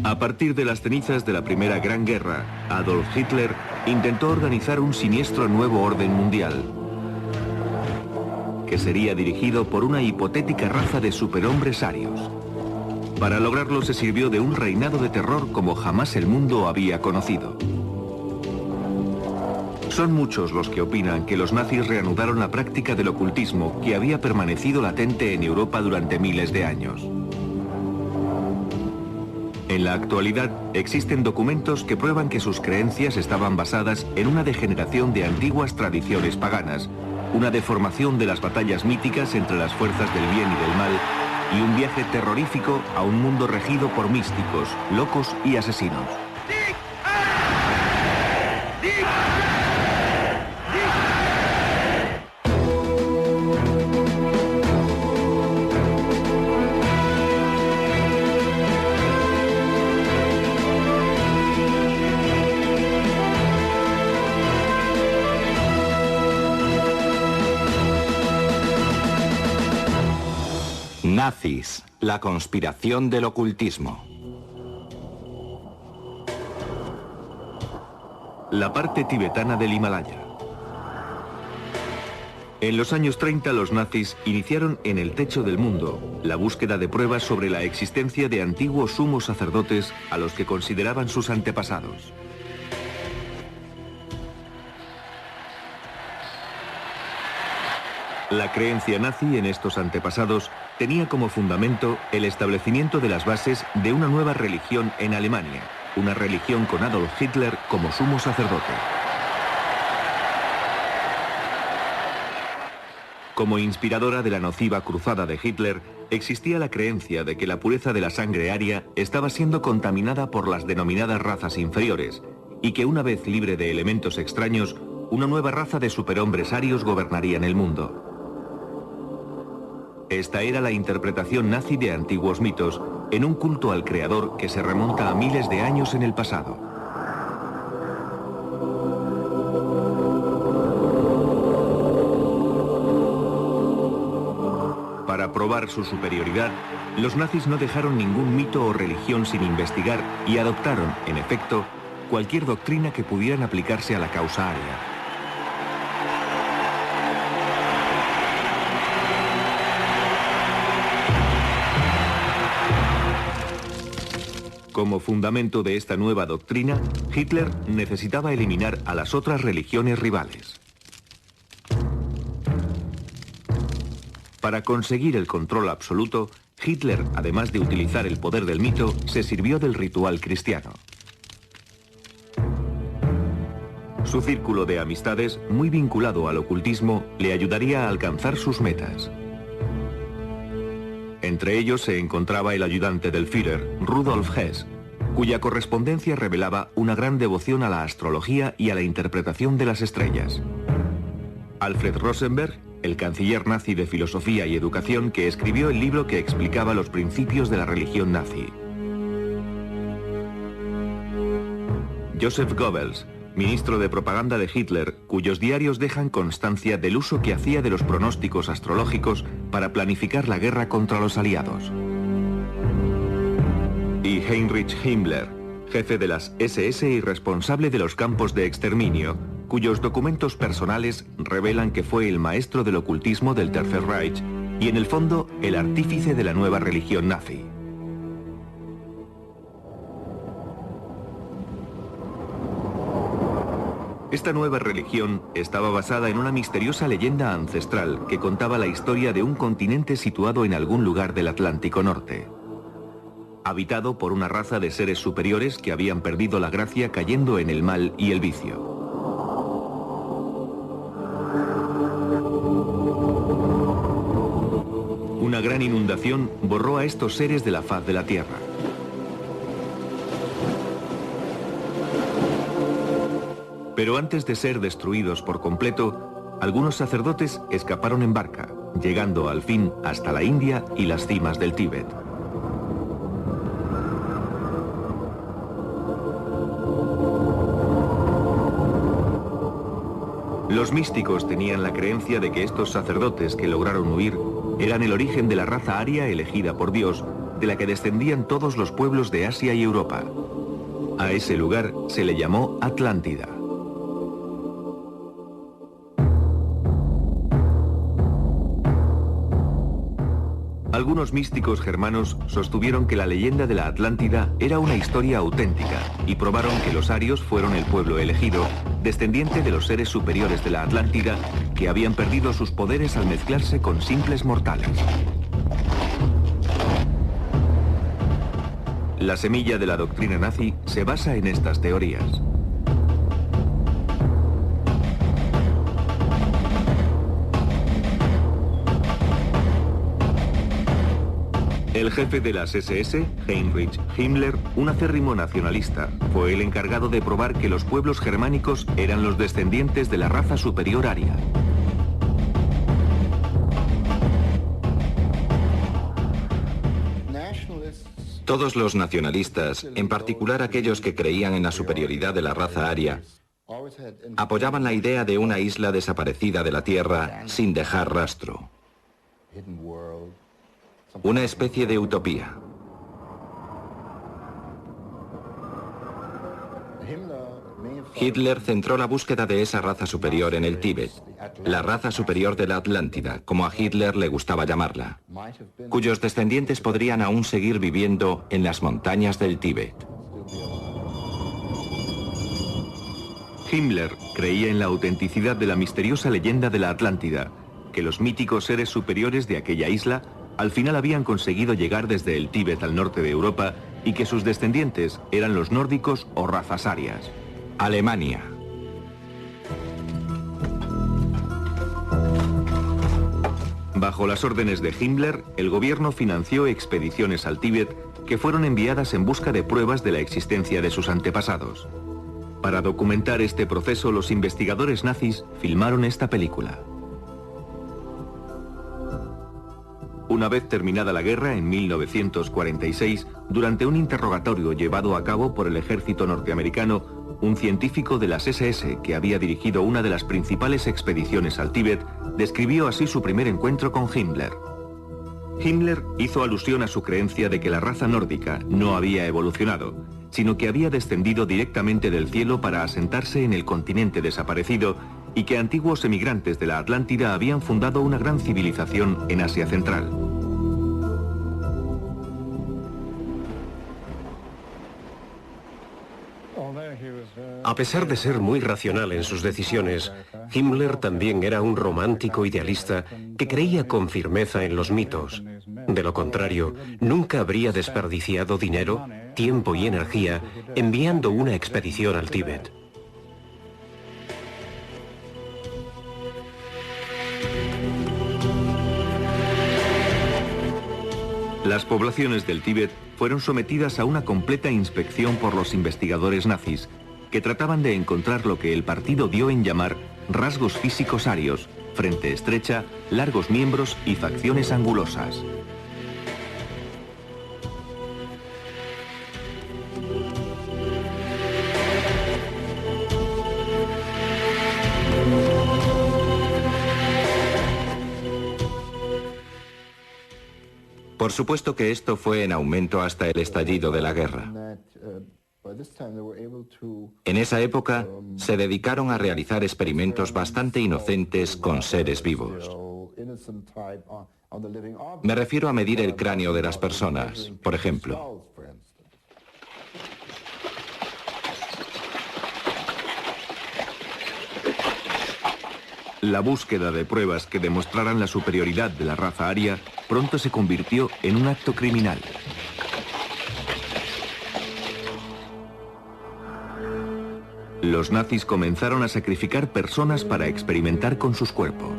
A partir de las cenizas de la Primera Gran Guerra, Adolf Hitler intentó organizar un siniestro nuevo orden mundial, que sería dirigido por una hipotética raza de superhombres arios. Para lograrlo se sirvió de un reinado de terror como jamás el mundo había conocido. Son muchos los que opinan que los nazis reanudaron la práctica del ocultismo que había permanecido latente en Europa durante miles de años. En la actualidad existen documentos que prueban que sus creencias estaban basadas en una degeneración de antiguas tradiciones paganas, una deformación de las batallas míticas entre las fuerzas del bien y del mal, y un viaje terrorífico a un mundo regido por místicos, locos y asesinos. Nazis, la conspiración del ocultismo. La parte tibetana del Himalaya. En los años 30 los nazis iniciaron en el techo del mundo la búsqueda de pruebas sobre la existencia de antiguos sumos sacerdotes a los que consideraban sus antepasados. La creencia nazi en estos antepasados tenía como fundamento el establecimiento de las bases de una nueva religión en Alemania, una religión con Adolf Hitler como sumo sacerdote. Como inspiradora de la nociva cruzada de Hitler, existía la creencia de que la pureza de la sangre aria estaba siendo contaminada por las denominadas razas inferiores, y que una vez libre de elementos extraños, una nueva raza de superhombres arios gobernarían el mundo. Esta era la interpretación nazi de antiguos mitos, en un culto al creador que se remonta a miles de años en el pasado. Para probar su superioridad, los nazis no dejaron ningún mito o religión sin investigar y adoptaron, en efecto, cualquier doctrina que pudieran aplicarse a la causa aria. Como fundamento de esta nueva doctrina, Hitler necesitaba eliminar a las otras religiones rivales. Para conseguir el control absoluto, Hitler, además de utilizar el poder del mito, se sirvió del ritual cristiano. Su círculo de amistades, muy vinculado al ocultismo, le ayudaría a alcanzar sus metas. Entre ellos se encontraba el ayudante del Führer, Rudolf Hess, cuya correspondencia revelaba una gran devoción a la astrología y a la interpretación de las estrellas. Alfred Rosenberg, el canciller nazi de filosofía y educación que escribió el libro que explicaba los principios de la religión nazi. Joseph Goebbels, ministro de propaganda de Hitler, cuyos diarios dejan constancia del uso que hacía de los pronósticos astrológicos para planificar la guerra contra los aliados. Y Heinrich Himmler, jefe de las SS y responsable de los campos de exterminio, cuyos documentos personales revelan que fue el maestro del ocultismo del Tercer Reich y en el fondo el artífice de la nueva religión nazi. Esta nueva religión estaba basada en una misteriosa leyenda ancestral que contaba la historia de un continente situado en algún lugar del Atlántico Norte, habitado por una raza de seres superiores que habían perdido la gracia cayendo en el mal y el vicio. Una gran inundación borró a estos seres de la faz de la tierra. Pero antes de ser destruidos por completo, algunos sacerdotes escaparon en barca, llegando al fin hasta la India y las cimas del Tíbet. Los místicos tenían la creencia de que estos sacerdotes que lograron huir eran el origen de la raza aria elegida por Dios de la que descendían todos los pueblos de Asia y Europa. A ese lugar se le llamó Atlántida. Algunos místicos germanos sostuvieron que la leyenda de la Atlántida era una historia auténtica y probaron que los arios fueron el pueblo elegido, descendiente de los seres superiores de la Atlántida, que habían perdido sus poderes al mezclarse con simples mortales. La semilla de la doctrina nazi se basa en estas teorías. El jefe de las SS, Heinrich Himmler, un acérrimo nacionalista, fue el encargado de probar que los pueblos germánicos eran los descendientes de la raza superior aria. Todos los nacionalistas, en particular aquellos que creían en la superioridad de la raza aria, apoyaban la idea de una isla desaparecida de la Tierra sin dejar rastro. Una especie de utopía. Hitler centró la búsqueda de esa raza superior en el Tíbet, la raza superior de la Atlántida, como a Hitler le gustaba llamarla, cuyos descendientes podrían aún seguir viviendo en las montañas del Tíbet. Himmler creía en la autenticidad de la misteriosa leyenda de la Atlántida, que los míticos seres superiores de aquella isla al final habían conseguido llegar desde el Tíbet al norte de Europa y que sus descendientes eran los nórdicos o razas arias. Alemania. Bajo las órdenes de Himmler, el gobierno financió expediciones al Tíbet que fueron enviadas en busca de pruebas de la existencia de sus antepasados. Para documentar este proceso, los investigadores nazis filmaron esta película. Una vez terminada la guerra, en 1946, durante un interrogatorio llevado a cabo por el ejército norteamericano, un científico de las SS que había dirigido una de las principales expediciones al Tíbet describió así su primer encuentro con Himmler. Himmler hizo alusión a su creencia de que la raza nórdica no había evolucionado, sino que había descendido directamente del cielo para asentarse en el continente desaparecido y que antiguos emigrantes de la Atlántida habían fundado una gran civilización en Asia Central. A pesar de ser muy racional en sus decisiones, Himmler también era un romántico idealista que creía con firmeza en los mitos. De lo contrario, nunca habría desperdiciado dinero, tiempo y energía enviando una expedición al Tíbet. Las poblaciones del Tíbet fueron sometidas a una completa inspección por los investigadores nazis, que trataban de encontrar lo que el partido dio en llamar rasgos físicos arios, frente estrecha, largos miembros y facciones angulosas. Por supuesto que esto fue en aumento hasta el estallido de la guerra. En esa época se dedicaron a realizar experimentos bastante inocentes con seres vivos. Me refiero a medir el cráneo de las personas, por ejemplo. La búsqueda de pruebas que demostraran la superioridad de la raza aria pronto se convirtió en un acto criminal. Los nazis comenzaron a sacrificar personas para experimentar con sus cuerpos.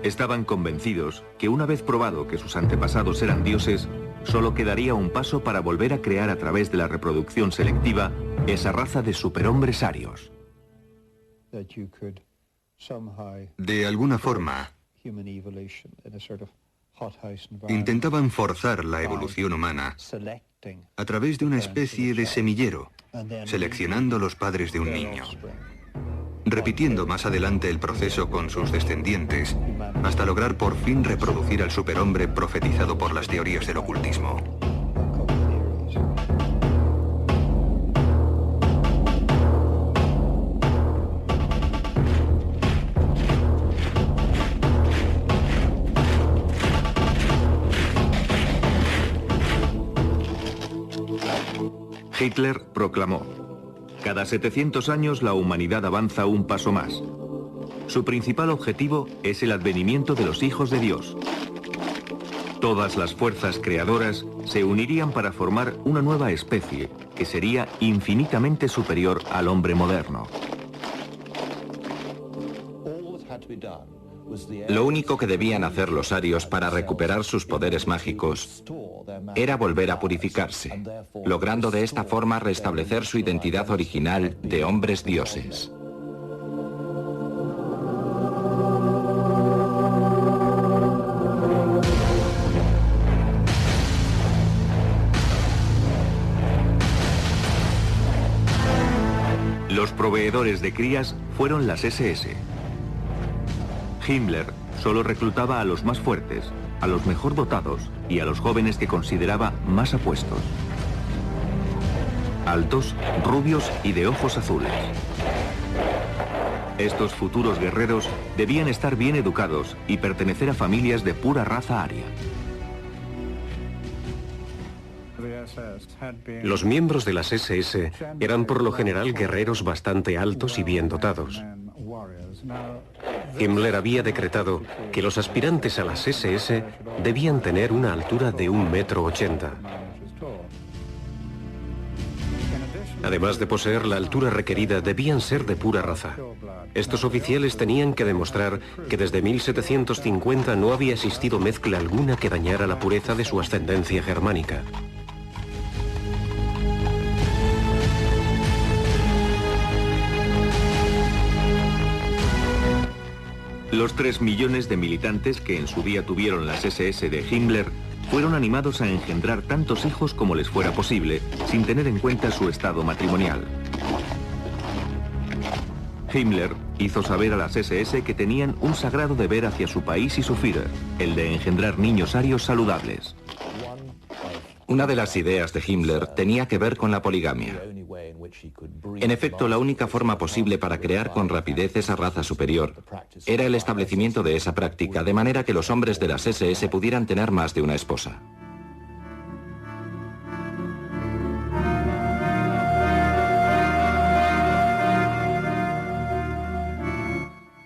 Estaban convencidos que una vez probado que sus antepasados eran dioses, solo quedaría un paso para volver a crear a través de la reproducción selectiva esa raza de superhombres arios. De alguna forma, intentaban forzar la evolución humana a través de una especie de semillero, seleccionando los padres de un niño. repitiendo más adelante el proceso con sus descendientes, hasta lograr por fin reproducir al superhombre profetizado por las teorías del ocultismo. Hitler proclamó: cada 700 años la humanidad avanza un paso más. Su principal objetivo es el advenimiento de los hijos de Dios. Todas las fuerzas creadoras se unirían para formar una nueva especie que sería infinitamente superior al hombre moderno. Lo único que debían hacer los arios para recuperar sus poderes mágicos era volver a purificarse, logrando de esta forma restablecer su identidad original de hombres dioses. Los proveedores de crías fueron las SS. Himmler solo reclutaba a los más fuertes, a los mejor dotados y a los jóvenes que consideraba más apuestos. Altos, rubios y de ojos azules. Estos futuros guerreros debían estar bien educados y pertenecer a familias de pura raza aria. Los miembros de las SS eran por lo general guerreros bastante altos y bien dotados. Himmler había decretado que los aspirantes a las SS debían tener una altura de 1,80 m. Además de poseer la altura requerida, debían ser de pura raza. Estos oficiales tenían que demostrar que desde 1750 no había existido mezcla alguna que dañara la pureza de su ascendencia germánica. Los 3 millones de militantes que en su día tuvieron las SS de Himmler fueron animados a engendrar tantos hijos como les fuera posible, sin tener en cuenta su estado matrimonial. Himmler hizo saber a las SS que tenían un sagrado deber hacia su país y su Führer, el de engendrar niños arios saludables. Una de las ideas de Himmler tenía que ver con la poligamia. En efecto, la única forma posible para crear con rapidez esa raza superior era el establecimiento de esa práctica, de manera que los hombres de las SS pudieran tener más de una esposa.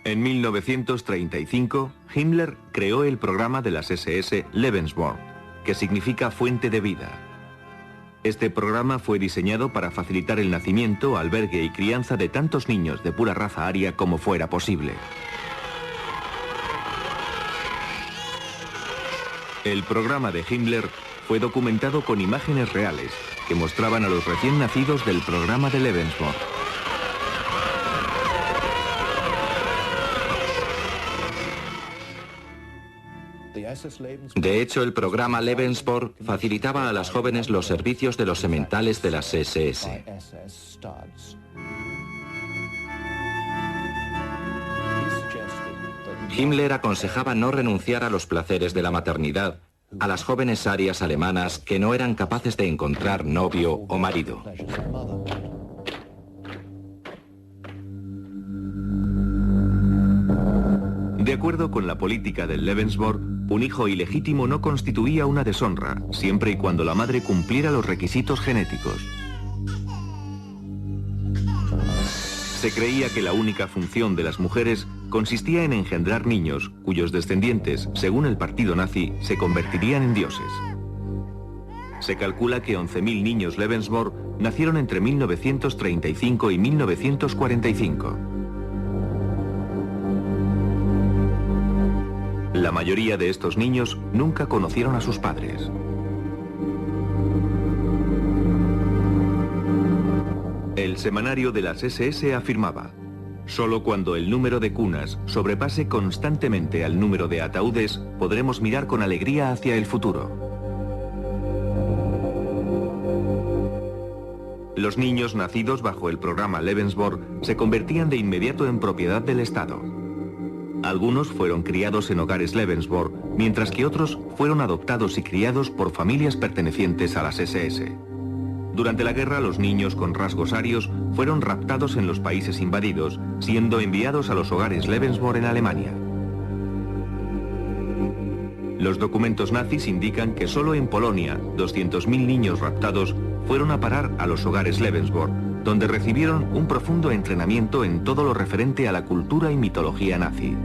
En 1935, Himmler creó el programa de las SS Lebensborn, que significa fuente de vida. Este programa fue diseñado para facilitar el nacimiento, albergue y crianza de tantos niños de pura raza aria como fuera posible. El programa de Himmler fue documentado con imágenes reales que mostraban a los recién nacidos del programa de Lebensborn. De hecho, el programa Lebensborn facilitaba a las jóvenes los servicios de los sementales de las SS. Himmler aconsejaba no renunciar a los placeres de la maternidad a las jóvenes arias alemanas que no eran capaces de encontrar novio o marido. De acuerdo con la política del Lebensborn, un hijo ilegítimo no constituía una deshonra, siempre y cuando la madre cumpliera los requisitos genéticos. Se creía que la única función de las mujeres consistía en engendrar niños, cuyos descendientes, según el partido nazi, se convertirían en dioses. Se calcula que 11.000 niños Lebensborn nacieron entre 1935 y 1945. La mayoría de estos niños nunca conocieron a sus padres. El semanario de las SS afirmaba: solo cuando el número de cunas sobrepase constantemente al número de ataúdes, podremos mirar con alegría hacia el futuro. Los niños nacidos bajo el programa Lebensborn se convertían de inmediato en propiedad del Estado. Algunos fueron criados en hogares Lebensborn, mientras que otros fueron adoptados y criados por familias pertenecientes a las SS. Durante la guerra, los niños con rasgos arios fueron raptados en los países invadidos, siendo enviados a los hogares Lebensborn en Alemania. Los documentos nazis indican que solo en Polonia 200.000 niños raptados fueron a parar a los hogares Lebensborn, donde recibieron un profundo entrenamiento en todo lo referente a la cultura y mitología nazi.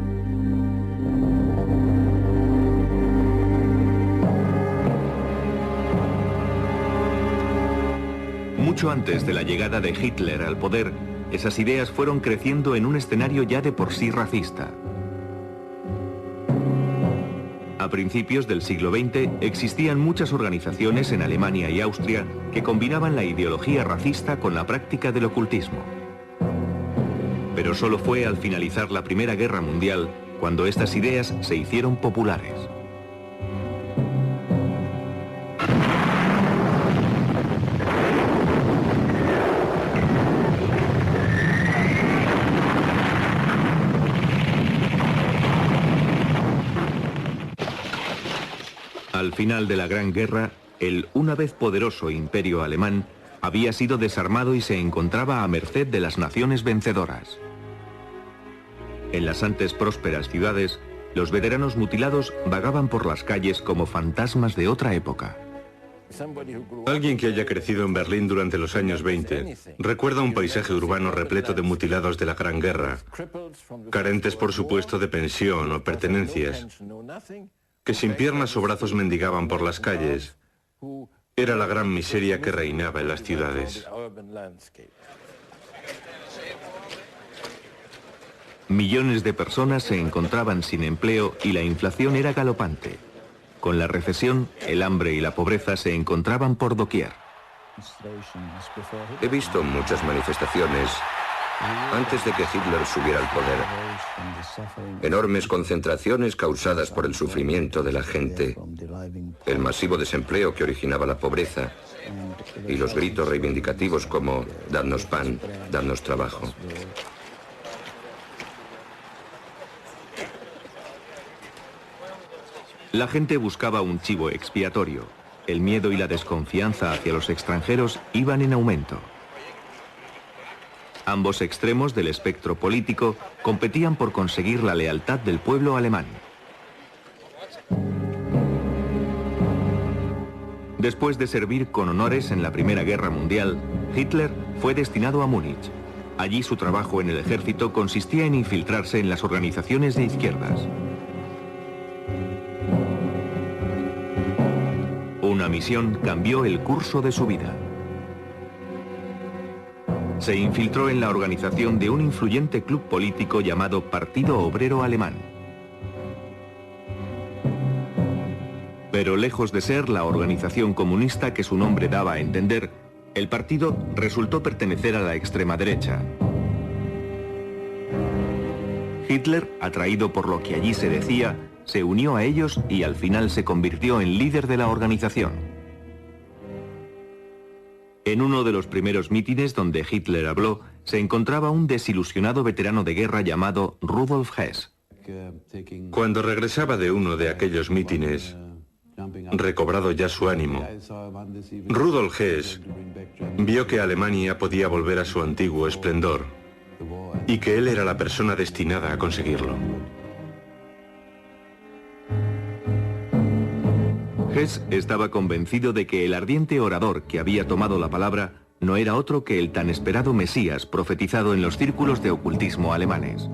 Mucho antes de la llegada de Hitler al poder, esas ideas fueron creciendo en un escenario ya de por sí racista. A principios del siglo XX existían muchas organizaciones en Alemania y Austria que combinaban la ideología racista con la práctica del ocultismo. Pero solo fue al finalizar la Primera Guerra Mundial cuando estas ideas se hicieron populares. Al final de la Gran Guerra, el una vez poderoso imperio alemán había sido desarmado y se encontraba a merced de las naciones vencedoras. En las antes prósperas ciudades, los veteranos mutilados vagaban por las calles como fantasmas de otra época. Alguien que haya crecido en Berlín durante los años 20 recuerda un paisaje urbano repleto de mutilados de la Gran Guerra, carentes por supuesto de pensión o pertenencias, que sin piernas o brazos mendigaban por las calles. Era la gran miseria que reinaba en las ciudades. Millones de personas se encontraban sin empleo y la inflación era galopante. Con la recesión, el hambre y la pobreza se encontraban por doquier. He visto muchas manifestaciones antes de que Hitler subiera al poder. Enormes concentraciones causadas por el sufrimiento de la gente, el masivo desempleo que originaba la pobreza y los gritos reivindicativos como «dadnos pan, dadnos trabajo». La gente buscaba un chivo expiatorio. El miedo y la desconfianza hacia los extranjeros iban en aumento. Ambos extremos del espectro político competían por conseguir la lealtad del pueblo alemán. Después de servir con honores en la Primera Guerra Mundial, Hitler fue destinado a Múnich. Allí su trabajo en el ejército consistía en infiltrarse en las organizaciones de izquierdas. Una misión cambió el curso de su vida. Se infiltró en la organización de un influyente club político llamado Partido Obrero Alemán. Pero lejos de ser la organización comunista que su nombre daba a entender, el partido resultó pertenecer a la extrema derecha. Hitler, atraído por lo que allí se decía, se unió a ellos y al final se convirtió en líder de la organización. En uno de los primeros mítines donde Hitler habló, se encontraba un desilusionado veterano de guerra llamado Rudolf Hess. Cuando regresaba de uno de aquellos mítines, recobrado ya su ánimo, Rudolf Hess vio que Alemania podía volver a su antiguo esplendor y que él era la persona destinada a conseguirlo. Hess estaba convencido de que el ardiente orador que había tomado la palabra no era otro que el tan esperado Mesías profetizado en los círculos de ocultismo alemanes.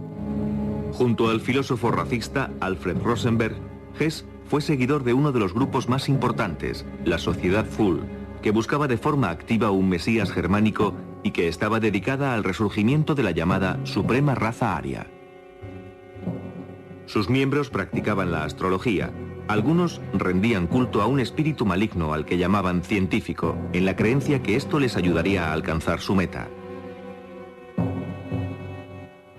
Junto al filósofo racista Alfred Rosenberg, Hess fue seguidor de uno de los grupos más importantes, la Sociedad Full, que buscaba de forma activa un Mesías germánico y que estaba dedicada al resurgimiento de la llamada Suprema Raza Aria. Sus miembros practicaban la astrología. Algunos rendían culto a un espíritu maligno al que llamaban científico, en la creencia que esto les ayudaría a alcanzar su meta.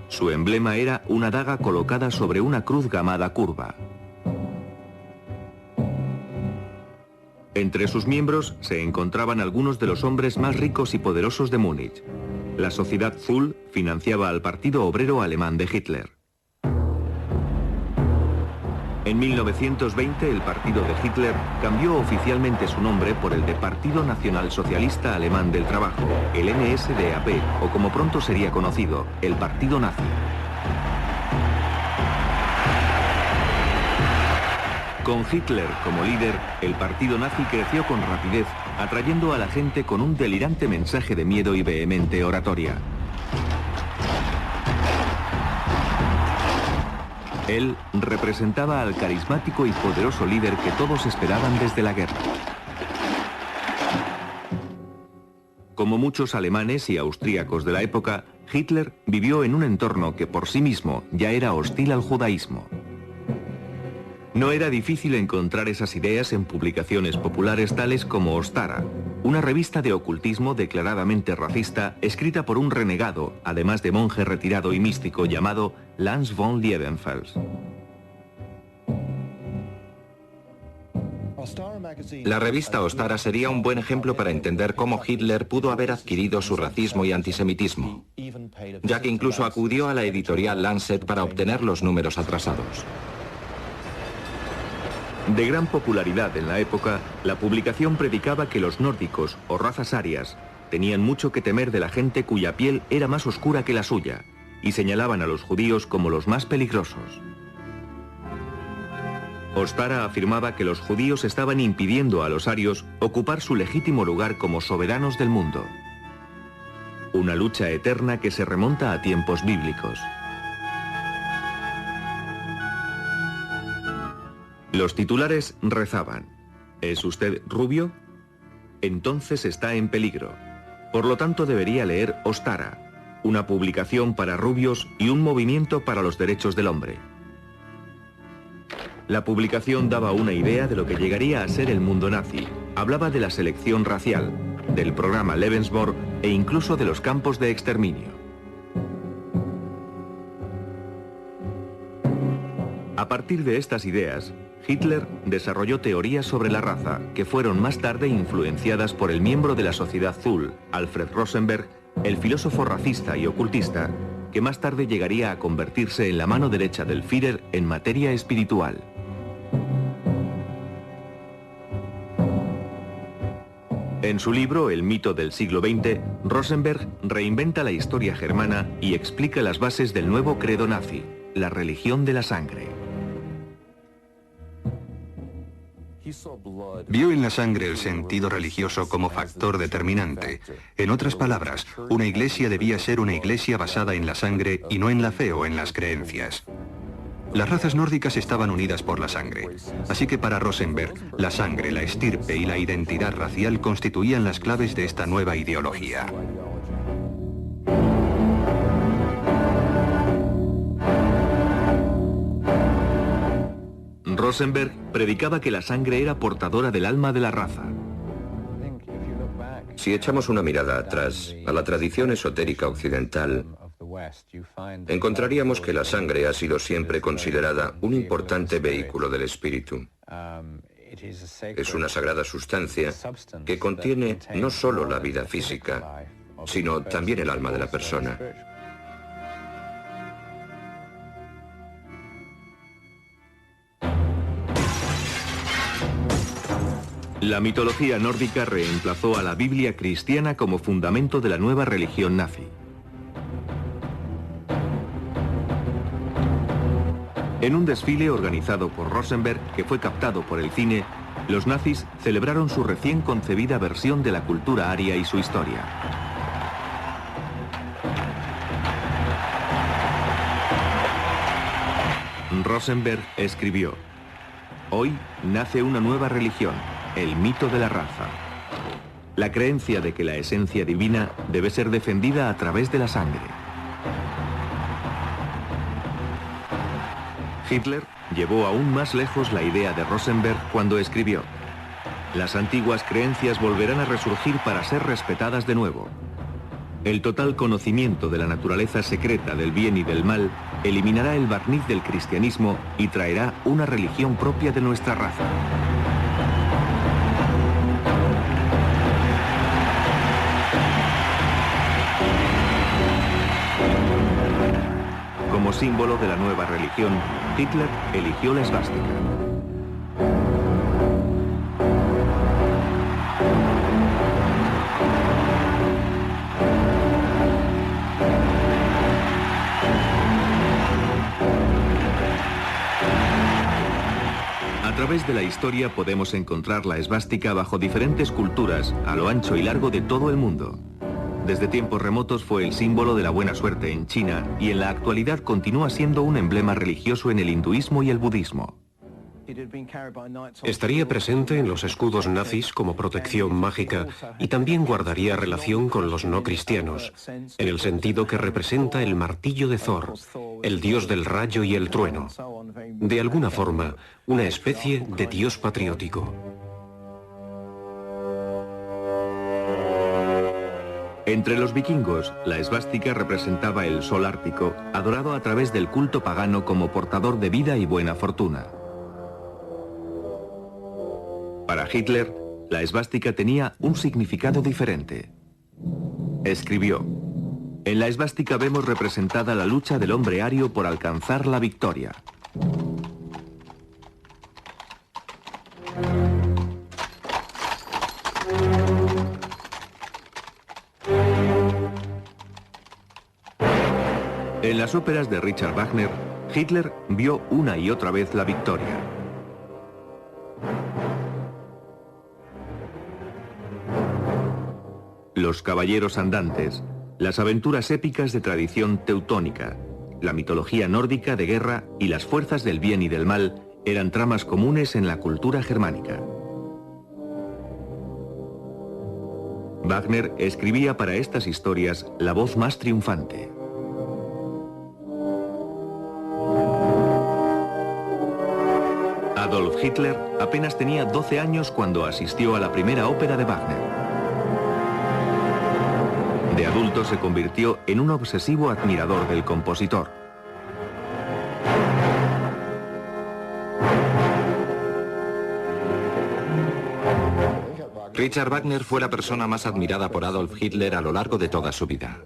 Su emblema era una daga colocada sobre una cruz gamada curva. Entre sus miembros se encontraban algunos de los hombres más ricos y poderosos de Múnich. La Sociedad Zoll financiaba al Partido Obrero Alemán de Hitler. En 1920 el partido de Hitler cambió oficialmente su nombre por el de Partido Nacional Socialista Alemán del Trabajo, el NSDAP, o como pronto sería conocido, el Partido Nazi. Con Hitler como líder, el partido nazi creció con rapidez, atrayendo a la gente con un delirante mensaje de miedo y vehemente oratoria. Él representaba al carismático y poderoso líder que todos esperaban desde la guerra. Como muchos alemanes y austríacos de la época, Hitler vivió en un entorno que por sí mismo ya era hostil al judaísmo. No era difícil encontrar esas ideas en publicaciones populares tales como Ostara, una revista de ocultismo declaradamente racista escrita por un renegado, además de monje retirado y místico llamado Lanz von Liebenfels. La revista Ostara sería un buen ejemplo para entender cómo Hitler pudo haber adquirido su racismo y antisemitismo, ya que incluso acudió a la editorial Lancet para obtener los números atrasados. De gran popularidad en la época, la publicación predicaba que los nórdicos, o razas arias, tenían mucho que temer de la gente cuya piel era más oscura que la suya, y señalaban a los judíos como los más peligrosos. Ostara afirmaba que los judíos estaban impidiendo a los arios ocupar su legítimo lugar como soberanos del mundo. Una lucha eterna que se remonta a tiempos bíblicos. Los titulares rezaban: ¿es usted rubio? Entonces está en peligro. Por lo tanto debería leer Ostara, una publicación para rubios y un movimiento para los derechos del hombre. La publicación daba una idea de lo que llegaría a ser el mundo nazi. Hablaba de la selección racial, del programa Lebensborn e incluso de los campos de exterminio. A partir de estas ideas, Hitler desarrolló teorías sobre la raza que fueron más tarde influenciadas por el miembro de la Sociedad Zoll, Alfred Rosenberg, el filósofo racista y ocultista, que más tarde llegaría a convertirse en la mano derecha del Führer en materia espiritual. En su libro El mito del siglo XX, Rosenberg reinventa la historia germana y explica las bases del nuevo credo nazi, la religión de la sangre. Vio en la sangre el sentido religioso como factor determinante. En otras palabras, una iglesia debía ser una iglesia basada en la sangre y no en la fe o en las creencias. Las razas nórdicas estaban unidas por la sangre, así que para Rosenberg, la sangre, la estirpe y la identidad racial constituían las claves de esta nueva ideología. Rosenberg predicaba que la sangre era portadora del alma de la raza. Si echamos una mirada atrás a la tradición esotérica occidental, encontraríamos que la sangre ha sido siempre considerada un importante vehículo del espíritu. Es una sagrada sustancia que contiene no solo la vida física, sino también el alma de la persona. La mitología nórdica reemplazó a la Biblia cristiana como fundamento de la nueva religión nazi. En un desfile organizado por Rosenberg, que fue captado por el cine, los nazis celebraron su recién concebida versión de la cultura aria y su historia. Rosenberg escribió: «Hoy nace una nueva religión, el mito de la raza. La creencia de que la esencia divina debe ser defendida a través de la sangre». Hitler llevó aún más lejos la idea de Rosenberg cuando escribió: «Las antiguas creencias volverán a resurgir para ser respetadas de nuevo. El total conocimiento de la naturaleza secreta del bien y del mal eliminará el barniz del cristianismo y traerá una religión propia de nuestra raza». símbolo de la nueva religión, Hitler eligió la esvástica. A través de la historia podemos encontrar la esvástica bajo diferentes culturas a lo ancho y largo de todo el mundo. Desde tiempos remotos fue el símbolo de la buena suerte en China y en la actualidad continúa siendo un emblema religioso en el hinduismo y el budismo. Estaría presente en los escudos nazis como protección mágica y también guardaría relación con los no cristianos, en el sentido que representa el martillo de Thor, el dios del rayo y el trueno. De alguna forma, una especie de dios patriótico. Entre los vikingos, la esvástica representaba el sol ártico, adorado a través del culto pagano como portador de vida y buena fortuna. Para Hitler, la esvástica tenía un significado diferente. Escribió: "En la esvástica vemos representada la lucha del hombre ario por alcanzar la victoria". En las óperas de Richard Wagner, Hitler vio una y otra vez la victoria. Los caballeros andantes, las aventuras épicas de tradición teutónica, la mitología nórdica de guerra y las fuerzas del bien y del mal eran tramas comunes en la cultura germánica. Wagner escribía para estas historias la voz más triunfante. Adolf Hitler apenas tenía 12 años cuando asistió a la primera ópera de Wagner. De adulto se convirtió en un obsesivo admirador del compositor. Richard Wagner fue la persona más admirada por Adolf Hitler a lo largo de toda su vida.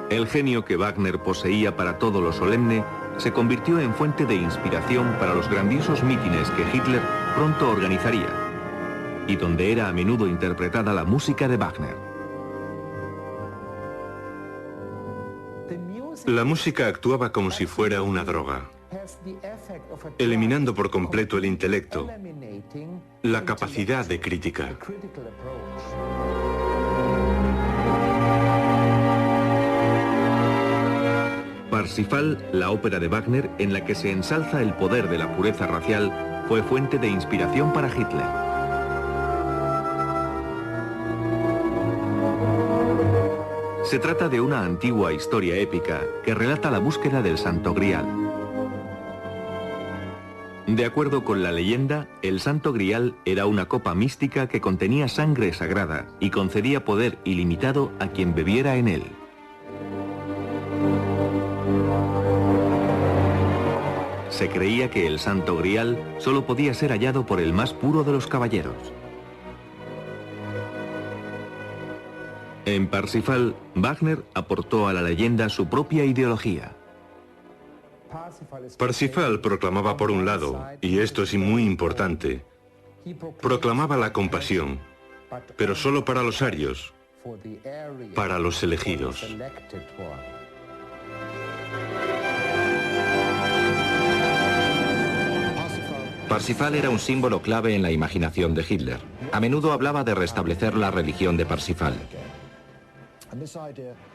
El genio que Wagner poseía para todo lo solemne se convirtió en fuente de inspiración para los grandiosos mítines que Hitler pronto organizaría, y donde era a menudo interpretada la música de Wagner. La música actuaba como si fuera una droga, eliminando por completo el intelecto, la capacidad de crítica. Parsifal, la ópera de Wagner en la que se ensalza el poder de la pureza racial, fue fuente de inspiración para Hitler. Se trata de una antigua historia épica que relata la búsqueda del Santo Grial. De acuerdo con la leyenda, el Santo Grial era una copa mística que contenía sangre sagrada y concedía poder ilimitado a quien bebiera en él. Se creía que el Santo Grial solo podía ser hallado por el más puro de los caballeros. En Parsifal, Wagner aportó a la leyenda su propia ideología. Parsifal proclamaba por un lado, y esto es muy importante, proclamaba la compasión, pero solo para los arios, para los elegidos. Parsifal era un símbolo clave en la imaginación de Hitler. A menudo hablaba de restablecer la religión de Parsifal.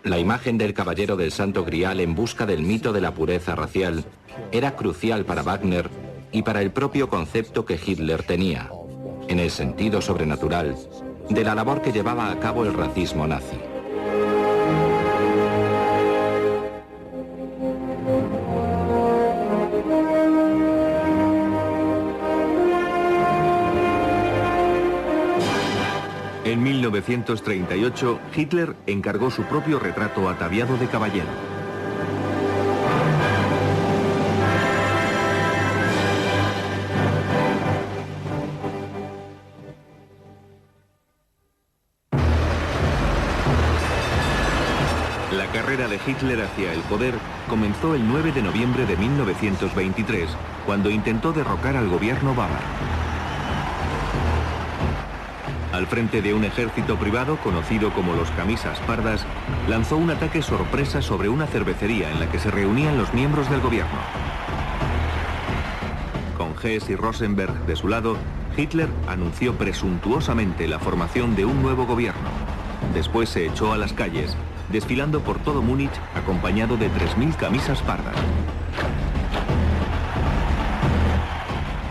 La imagen del caballero del Santo Grial en busca del mito de la pureza racial era crucial para Wagner y para el propio concepto que Hitler tenía, en el sentido sobrenatural, de la labor que llevaba a cabo el racismo nazi. En 1938, Hitler encargó su propio retrato ataviado de caballero. carrera de Hitler hacia el poder comenzó el 9 de noviembre de 1923, cuando intentó derrocar al gobierno bávaro. Al frente de un ejército privado conocido como los Camisas Pardas, lanzó un ataque sorpresa sobre una cervecería en la que se reunían los miembros del gobierno. Con Hess y Rosenberg de su lado, Hitler anunció presuntuosamente la formación de un nuevo gobierno. Después se echó a las calles, desfilando por todo Múnich acompañado de 3.000 camisas pardas.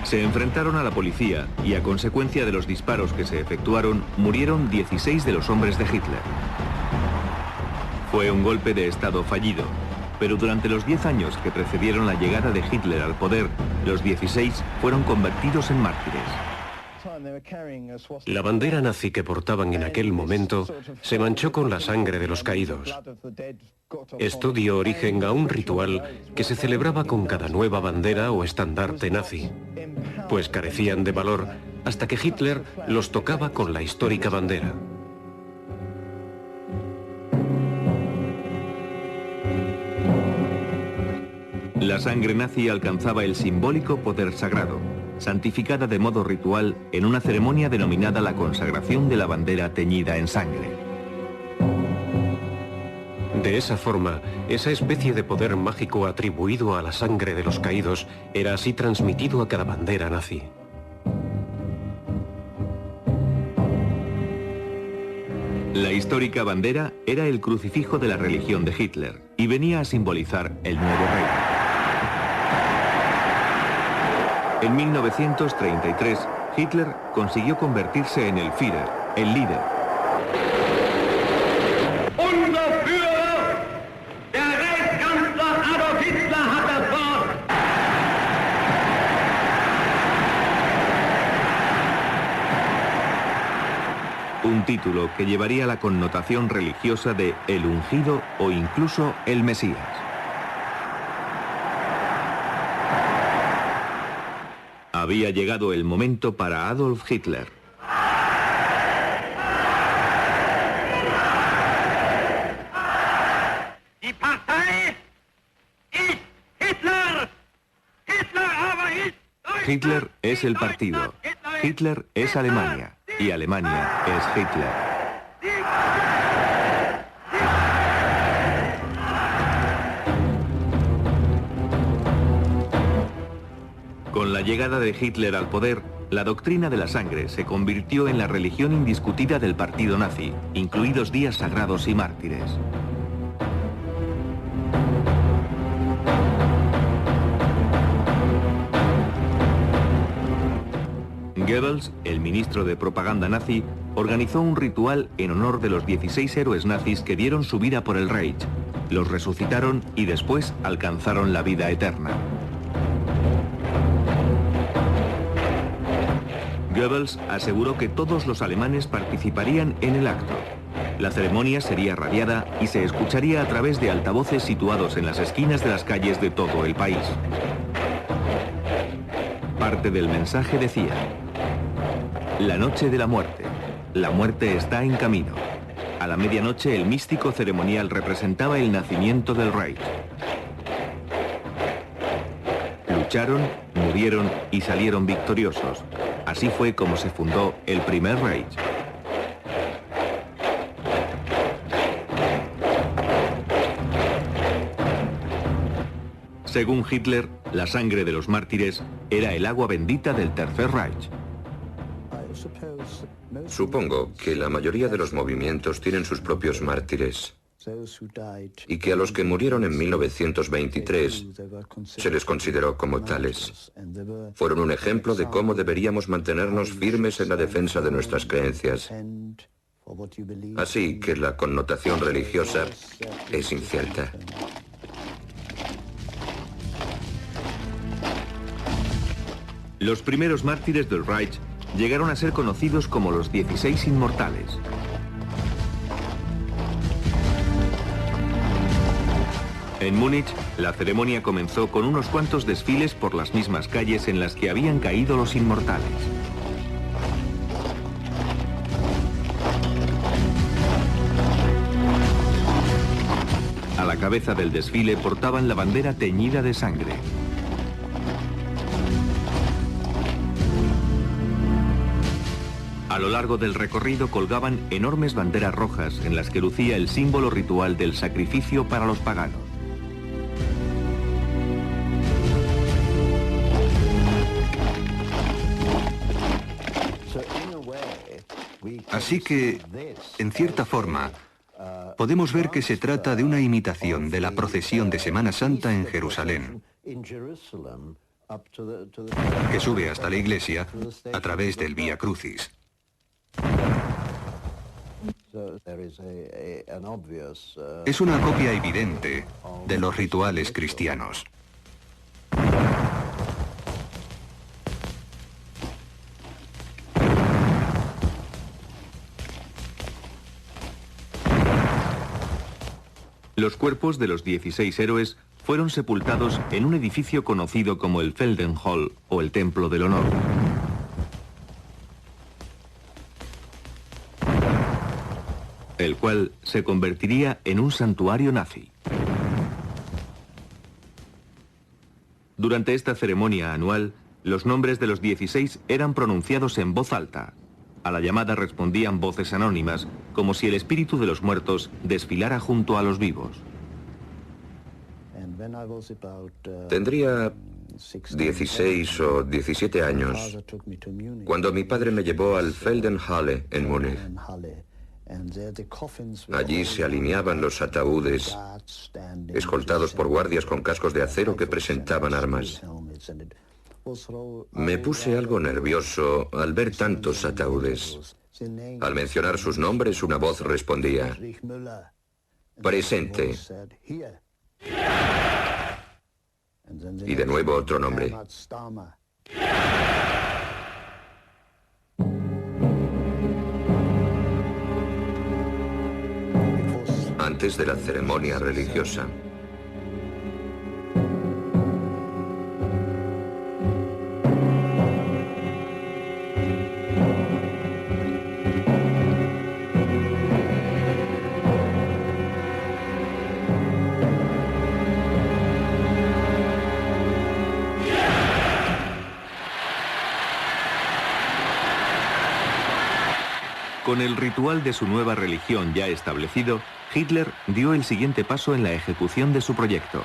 Se enfrentaron a la policía y, a consecuencia de los disparos que se efectuaron, murieron 16 de los hombres de Hitler. Fue un golpe de Estado fallido, pero durante los 10 años que precedieron la llegada de Hitler al poder, los 16 fueron convertidos en mártires. La bandera nazi que portaban en aquel momento se manchó con la sangre de los caídos. Esto dio origen a un ritual que se celebraba con cada nueva bandera o estandarte nazi, pues carecían de valor hasta que Hitler los tocaba con la histórica bandera. La sangre nazi alcanzaba el simbólico poder sagrado, santificada de modo ritual en una ceremonia denominada la consagración de la bandera teñida en sangre. De esa forma, esa especie de poder mágico atribuido a la sangre de los caídos era así transmitido a cada bandera nazi. La histórica bandera era el crucifijo de la religión de Hitler y venía a simbolizar el nuevo rey. En 1933, Hitler consiguió convertirse en el Führer, el líder. Unser Führer, der Reichskanzler Adolf Hitler, hat das Wort. Un título que llevaría la connotación religiosa de el ungido o incluso el Mesías. Había llegado el momento para Adolf Hitler. Die Partei ist Hitler. Hitler aber ist Deutschland. Hitler es el partido. Hitler es Alemania. Y Alemania es Hitler. Con la llegada de Hitler al poder, la doctrina de la sangre se convirtió en la religión indiscutida del partido nazi, incluidos días sagrados y mártires. Goebbels, el ministro de propaganda nazi, organizó un ritual en honor de los 16 héroes nazis que dieron su vida por el Reich, los resucitaron y después alcanzaron la vida eterna. Goebbels aseguró que todos los alemanes participarían en el acto. La ceremonia sería radiada y se escucharía a través de altavoces situados en las esquinas de las calles de todo el país. Parte del mensaje decía: la noche de la muerte está en camino. A la medianoche el místico ceremonial representaba el nacimiento del Reich. Lucharon, murieron y salieron victoriosos. Así fue como se fundó el primer Reich. Según Hitler, la sangre de los mártires era el agua bendita del Tercer Reich. Supongo que la mayoría de los movimientos tienen sus propios mártires y que a los que murieron en 1923 se les consideró como tales. Fueron un ejemplo de cómo deberíamos mantenernos firmes en la defensa de nuestras creencias. Así que la connotación religiosa es incierta. Los primeros mártires del Reich llegaron a ser conocidos como los 16 inmortales. En Múnich, la ceremonia comenzó con unos cuantos desfiles por las mismas calles en las que habían caído los inmortales. cabeza del desfile portaban la bandera teñida de sangre. A lo largo del recorrido colgaban enormes banderas rojas en las que lucía el símbolo ritual del sacrificio para los paganos. Así que, en cierta forma, podemos ver que se trata de una imitación de la procesión de Semana Santa en Jerusalén, que sube hasta la iglesia a través del Vía Crucis. Es una copia evidente de los rituales cristianos. Los cuerpos de los 16 héroes fueron sepultados en un edificio conocido como el Feldenhall o el Templo del Honor. El cual se convertiría en un santuario nazi. Durante esta ceremonia anual, los nombres de los 16 eran pronunciados en voz alta. A la llamada respondían voces anónimas, como si el espíritu de los muertos desfilara junto a los vivos. Tendría 16 o 17 años cuando mi padre me llevó al Feldenhalle en Múnich. Allí se alineaban los ataúdes, escoltados por guardias con cascos de acero que presentaban armas. Me puse algo nervioso al ver tantos ataúdes. Al mencionar sus nombres, una voz respondía: «Presente». Y de nuevo otro nombre. Antes de la ceremonia religiosa. Con el ritual de su nueva religión ya establecido, Hitler dio el siguiente paso en la ejecución de su proyecto.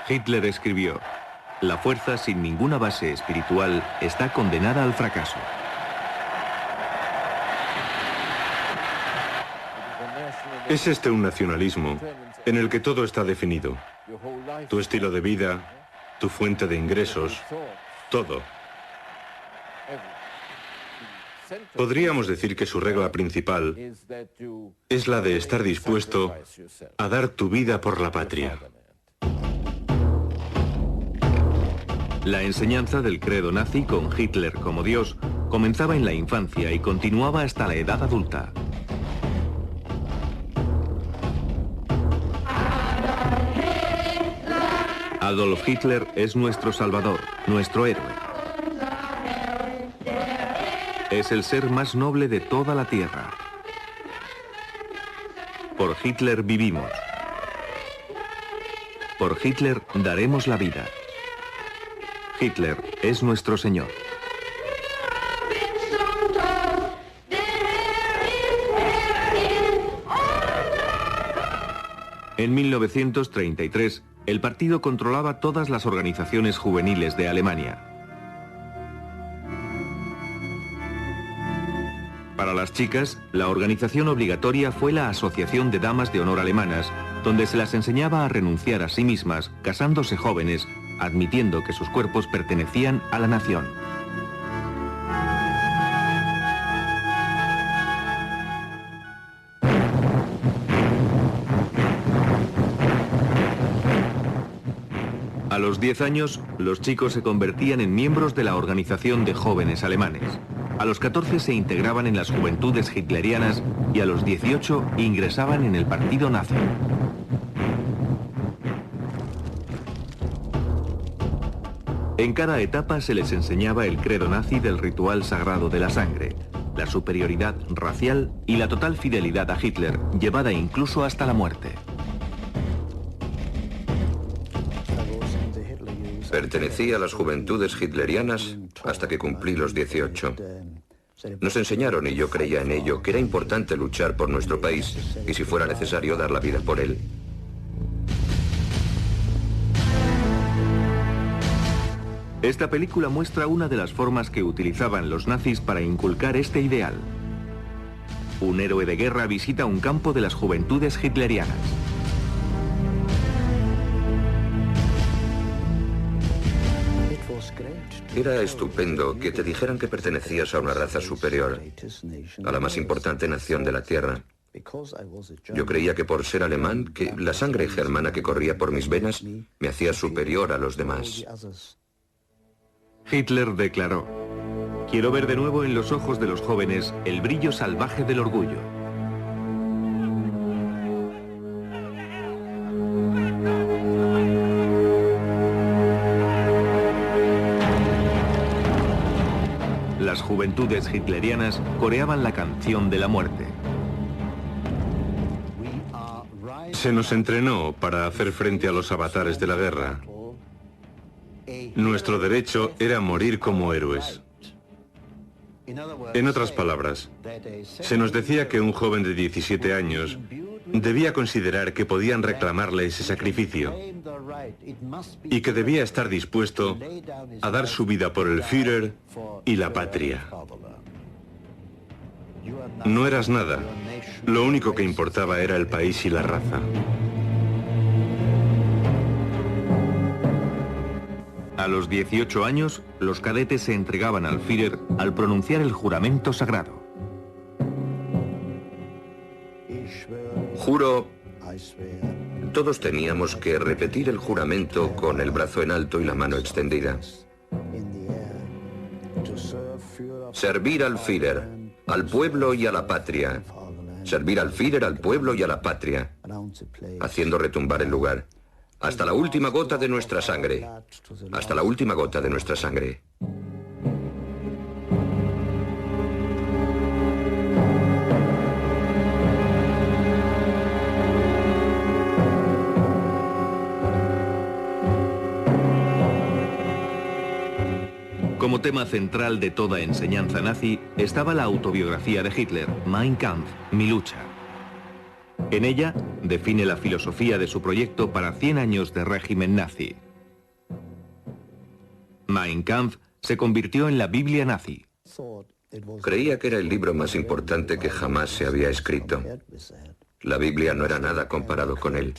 Hitler escribió: «La fuerza sin ninguna base espiritual está condenada al fracaso». Es este un nacionalismo en el que todo está definido. Tu estilo de vida, tu fuente de ingresos, todo. Podríamos decir que su regla principal es la de estar dispuesto a dar tu vida por la patria. La enseñanza del credo nazi con Hitler como Dios comenzaba en la infancia y continuaba hasta la edad adulta. Adolf Hitler es nuestro salvador, nuestro héroe. Es el ser más noble de toda la tierra. Por Hitler vivimos. Por Hitler daremos la vida. Hitler es nuestro Señor. En 1933, el partido controlaba todas las organizaciones juveniles de Alemania. Para las chicas, la organización obligatoria fue la Asociación de Damas de Honor Alemanas, donde se las enseñaba a renunciar a sí mismas, casándose jóvenes, admitiendo que sus cuerpos pertenecían a la nación. A los 10 años, los chicos se convertían en miembros de la Organización de Jóvenes Alemanes. A los 14 se integraban en las juventudes hitlerianas y a los 18 ingresaban en el partido nazi. En cada etapa se les enseñaba el credo nazi del ritual sagrado de la sangre, la superioridad racial y la total fidelidad a Hitler, llevada incluso hasta la muerte. Pertenecí a las juventudes hitlerianas hasta que cumplí los 18. Nos enseñaron, y yo creía en ello, que era importante luchar por nuestro país y, si fuera necesario, dar la vida por él. Esta película muestra una de las formas que utilizaban los nazis para inculcar este ideal. Un héroe de guerra visita un campo de las juventudes hitlerianas. Era estupendo que te dijeran que pertenecías a una raza superior, a la más importante nación de la Tierra. Yo creía que por ser alemán, que la sangre germana que corría por mis venas me hacía superior a los demás. Hitler declaró: "Quiero ver de nuevo en los ojos de los jóvenes el brillo salvaje del orgullo". Las juventudes hitlerianas coreaban la canción de la muerte. Se nos entrenó para hacer frente a los avatares de la guerra. Nuestro derecho era morir como héroes. En otras palabras, se nos decía que un joven de 17 años debía considerar que podían reclamarle ese sacrificio y que debía estar dispuesto a dar su vida por el Führer y la patria. No eras nada. Lo único que importaba era el país y la raza. A los 18 años, los cadetes se entregaban al Führer al pronunciar el juramento sagrado. Juro, todos teníamos que repetir el juramento con el brazo en alto y la mano extendida. Servir al Führer, al pueblo y a la patria. Servir al Führer, al pueblo y a la patria, haciendo retumbar el lugar. Hasta la última gota de nuestra sangre. Hasta la última gota de nuestra sangre. Como tema central de toda enseñanza nazi estaba la autobiografía de Hitler, Mein Kampf, Mi lucha. En ella define la filosofía de su proyecto para 100 años de régimen nazi. Mein Kampf se convirtió en la Biblia nazi. Creía que era el libro más importante que jamás se había escrito. La Biblia no era nada comparado con él.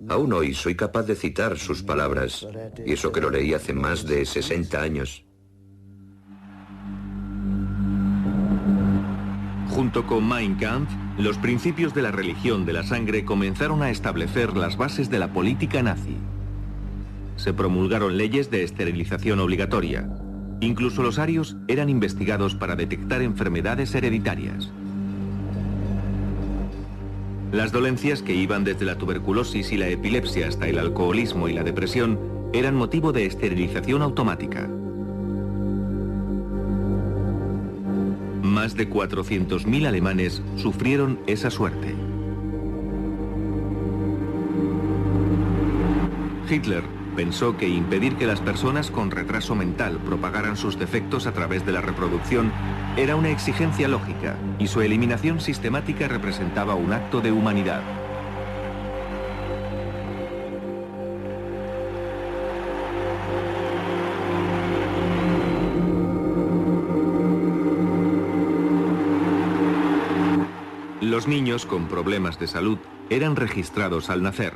Aún hoy soy capaz de citar sus palabras, y eso que lo leí hace más de 60 años. Junto con Mein Kampf, los principios de la religión de la sangre comenzaron a establecer las bases de la política nazi. Se promulgaron leyes de esterilización obligatoria. Incluso los arios eran investigados para detectar enfermedades hereditarias. Las dolencias, que iban desde la tuberculosis y la epilepsia hasta el alcoholismo y la depresión, eran motivo de esterilización automática. Más de 400.000 alemanes sufrieron esa suerte. Hitler pensó que impedir que las personas con retraso mental propagaran sus defectos a través de la reproducción era una exigencia lógica, y su eliminación sistemática representaba un acto de humanidad. Los niños con problemas de salud eran registrados al nacer.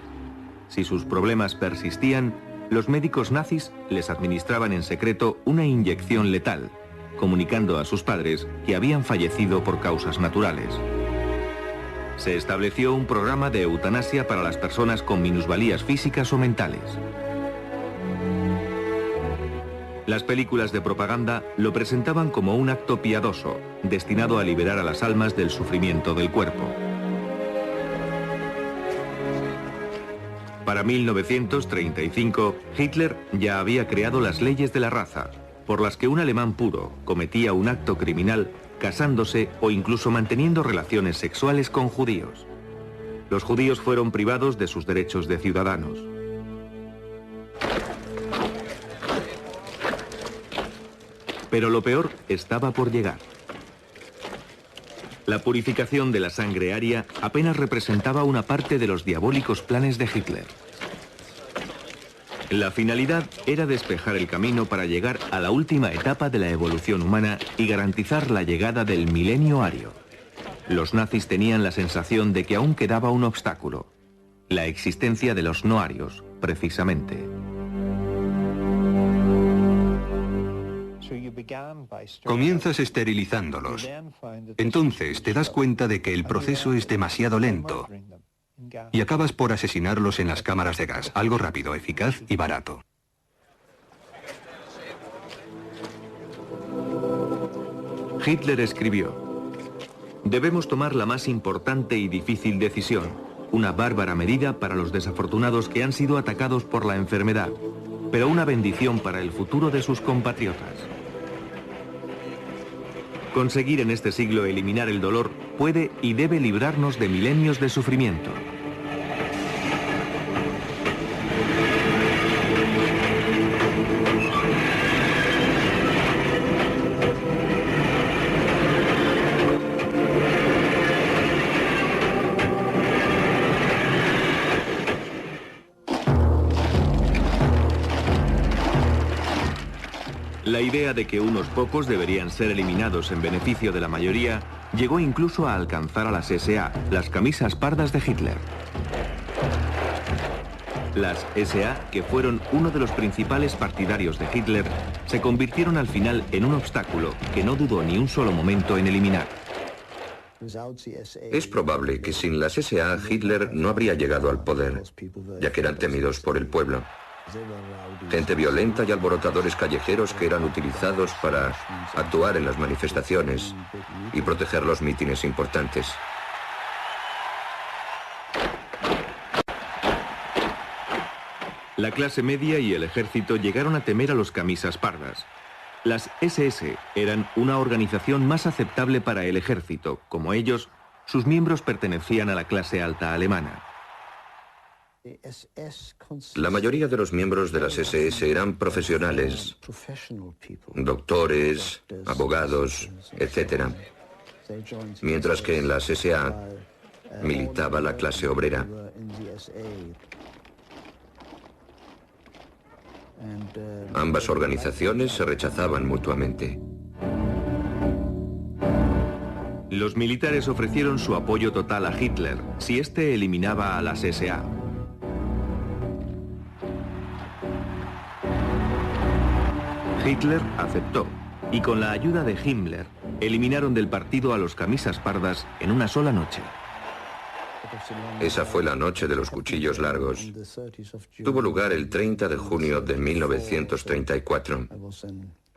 Si sus problemas persistían, los médicos nazis les administraban en secreto una inyección letal, comunicando a sus padres que habían fallecido por causas naturales. Se estableció un programa de eutanasia para las personas con minusvalías físicas o mentales. Las películas de propaganda lo presentaban como un acto piadoso, destinado a liberar a las almas del sufrimiento del cuerpo. Para 1935, Hitler ya había creado las leyes de la raza, por las que un alemán puro cometía un acto criminal casándose o incluso manteniendo relaciones sexuales con judíos. Los judíos fueron privados de sus derechos de ciudadanos. Pero lo peor estaba por llegar. La purificación de la sangre aria apenas representaba una parte de los diabólicos planes de Hitler. La finalidad era despejar el camino para llegar a la última etapa de la evolución humana y garantizar la llegada del milenio ario. Los nazis tenían la sensación de que aún quedaba un obstáculo, la existencia de los no arios, precisamente. Comienzas esterilizándolos. Entonces te das cuenta de que el proceso es demasiado lento y acabas por asesinarlos en las cámaras de gas. Algo rápido, eficaz y barato. Hitler escribió: debemos tomar la más importante y difícil decisión, una bárbara medida para los desafortunados que han sido atacados por la enfermedad, pero una bendición para el futuro de sus compatriotas. Conseguir en este siglo eliminar el dolor puede y debe librarnos de milenios de sufrimiento. La idea de que unos pocos deberían ser eliminados en beneficio de la mayoría llegó incluso a alcanzar a las SA, las camisas pardas de Hitler. Las SA, que fueron uno de los principales partidarios de Hitler, se convirtieron al final en un obstáculo que no dudó ni un solo momento en eliminar. Es probable que sin las SA Hitler no habría llegado al poder, ya que eran temidos por el pueblo. Gente violenta y alborotadores callejeros que eran utilizados para actuar en las manifestaciones y proteger los mítines importantes. La clase media y el ejército llegaron a temer a los camisas pardas. Las SS eran una organización más aceptable para el ejército. Como ellos, sus miembros pertenecían a la clase alta alemana. La mayoría de los miembros de las SS eran profesionales, doctores, abogados, etc. Mientras que en las SA militaba la clase obrera. Ambas organizaciones se rechazaban mutuamente. Los militares ofrecieron su apoyo total a Hitler si éste eliminaba a las SA. Hitler aceptó, y con la ayuda de Himmler, eliminaron del partido a los camisas pardas en una sola noche. Esa fue la noche de los cuchillos largos. Tuvo lugar el 30 de junio de 1934.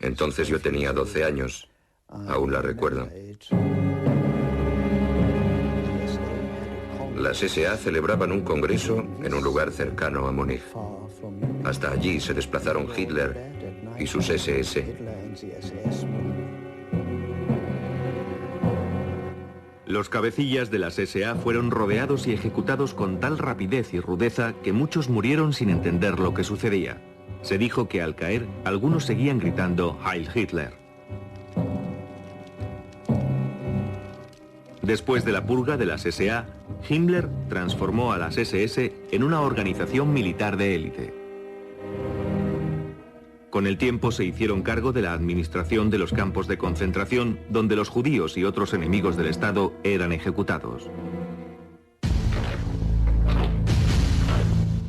Entonces yo tenía 12 años. Aún la recuerdo. Las SA celebraban un congreso en un lugar cercano a Múnich. Hasta allí se desplazaron Hitler y sus SS. Los cabecillas de las SA fueron rodeados y ejecutados con tal rapidez y rudeza que muchos murieron sin entender lo que sucedía. Se dijo que al caer, algunos seguían gritando Heil Hitler. Después de la purga de las SA, Himmler transformó a las SS en una organización militar de élite. Con el tiempo se hicieron cargo de la administración de los campos de concentración, donde los judíos y otros enemigos del Estado eran ejecutados.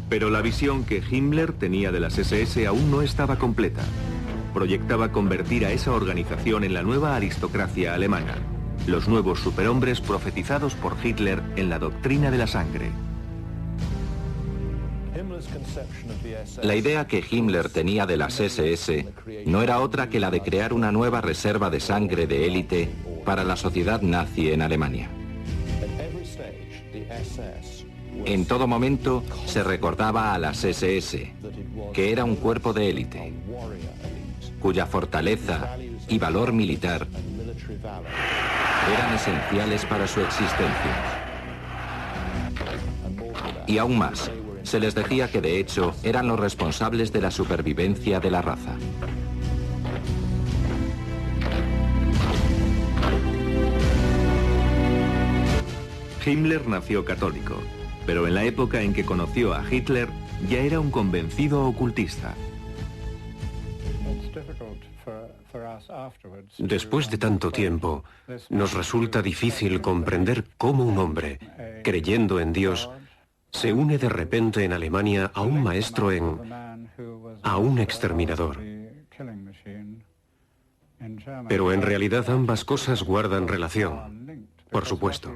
Pero la visión que Himmler tenía de las SS aún no estaba completa. Proyectaba convertir a esa organización en la nueva aristocracia alemana, los nuevos superhombres profetizados por Hitler en la doctrina de la sangre. La idea que Himmler tenía de las SS no era otra que la de crear una nueva reserva de sangre de élite para la sociedad nazi en Alemania. En todo momento se recordaba a las SS, que era un cuerpo de élite, cuya fortaleza y valor militar eran esenciales para su existencia. Y aún más, se les decía que de hecho eran los responsables de la supervivencia de la raza. Himmler nació católico, pero en la época en que conoció a Hitler ya era un convencido ocultista. Después de tanto tiempo, nos resulta difícil comprender cómo un hombre, creyendo en Dios, se une de repente en Alemania a un maestro a un exterminador. Pero en realidad ambas cosas guardan relación, por supuesto.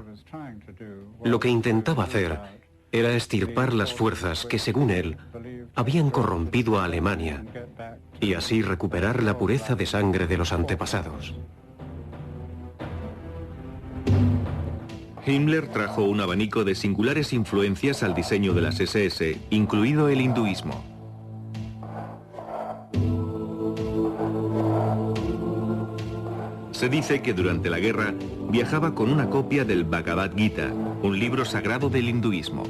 Lo que intentaba hacer era extirpar las fuerzas que, según él, habían corrompido a Alemania y así recuperar la pureza de sangre de los antepasados. Himmler trajo un abanico de singulares influencias al diseño de las SS, incluido el hinduismo. Se dice que durante la guerra viajaba con una copia del Bhagavad Gita, un libro sagrado del hinduismo.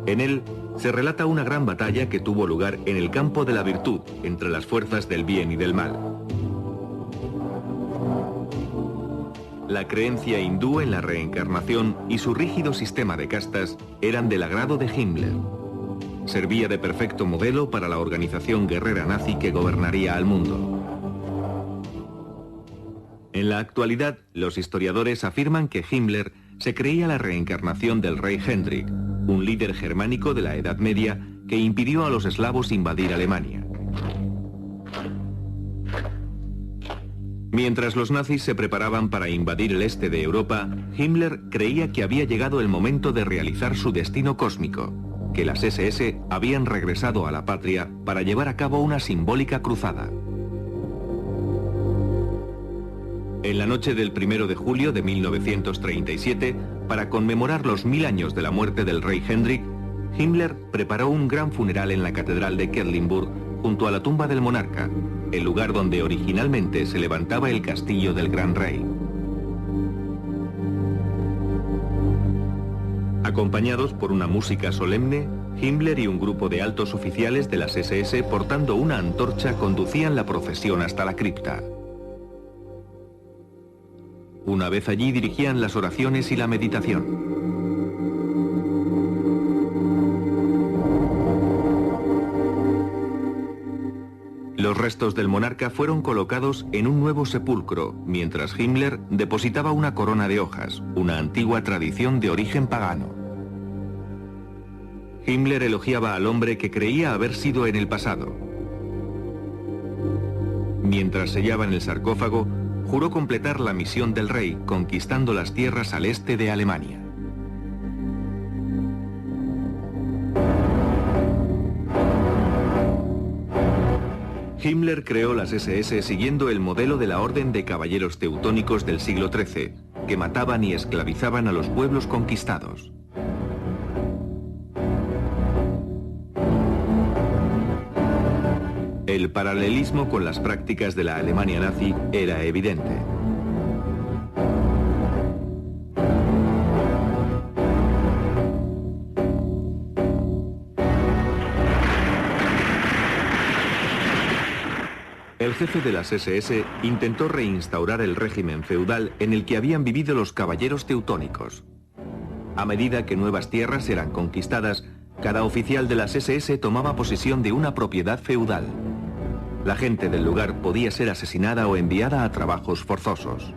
En él se relata una gran batalla que tuvo lugar en el campo de la virtud entre las fuerzas del bien y del mal. La creencia hindú en la reencarnación y su rígido sistema de castas eran del agrado de Himmler. Servía de perfecto modelo para la organización guerrera nazi que gobernaría al mundo. En la actualidad, los historiadores afirman que Himmler se creía la reencarnación del rey Hendrik, un líder germánico de la Edad Media que impidió a los eslavos invadir Alemania. Mientras los nazis se preparaban para invadir el este de Europa, Himmler creía que había llegado el momento de realizar su destino cósmico, que las SS habían regresado a la patria para llevar a cabo una simbólica cruzada. En la noche del 1 de julio de 1937, para conmemorar los 1000 años de la muerte del rey Hendrik, Himmler preparó un gran funeral en la catedral de Quedlinburg, junto a la tumba del monarca, el lugar donde originalmente se levantaba el castillo del gran rey. Acompañados por una música solemne, Himmler y un grupo de altos oficiales de las SS portando una antorcha conducían la procesión hasta la cripta. Una vez allí dirigían las oraciones y la meditación. Los restos del monarca fueron colocados en un nuevo sepulcro, mientras Himmler depositaba una corona de hojas, una antigua tradición de origen pagano. Himmler elogiaba al hombre que creía haber sido en el pasado. Mientras sellaba en el sarcófago, juró completar la misión del rey, conquistando las tierras al este de Alemania. Himmler creó las SS siguiendo el modelo de la Orden de Caballeros Teutónicos del siglo XIII, que mataban y esclavizaban a los pueblos conquistados. El paralelismo con las prácticas de la Alemania nazi era evidente. El jefe de las SS intentó reinstaurar el régimen feudal en el que habían vivido los caballeros teutónicos. A medida que nuevas tierras eran conquistadas, cada oficial de las SS tomaba posesión de una propiedad feudal. La gente del lugar podía ser asesinada o enviada a trabajos forzosos.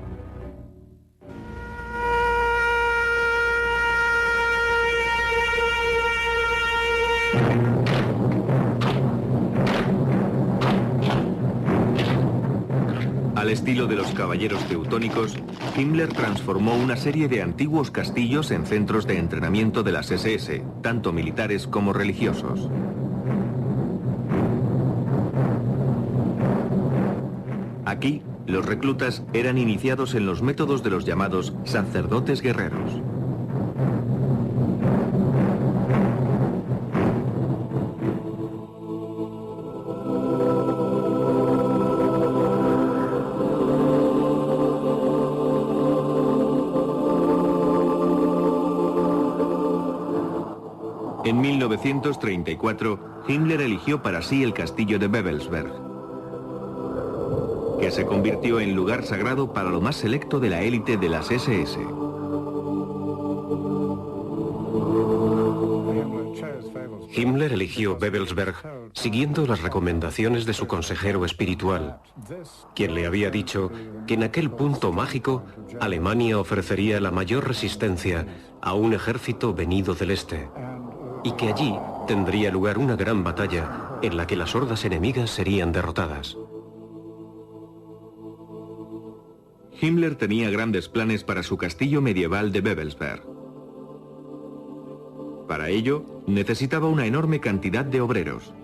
Al estilo de los caballeros teutónicos, Himmler transformó una serie de antiguos castillos en centros de entrenamiento de las SS, tanto militares como religiosos. Aquí, los reclutas eran iniciados en los métodos de los llamados sacerdotes guerreros. En 1934, Himmler eligió para sí el castillo de Babelsberg, que se convirtió en lugar sagrado para lo más selecto de la élite de las SS. Himmler eligió Babelsberg siguiendo las recomendaciones de su consejero espiritual, quien le había dicho que en aquel punto mágico Alemania ofrecería la mayor resistencia a un ejército venido del este, y que allí tendría lugar una gran batalla en la que las hordas enemigas serían derrotadas. Himmler tenía grandes planes para su castillo medieval de Babelsberg. Para ello, necesitaba una enorme cantidad de obreros.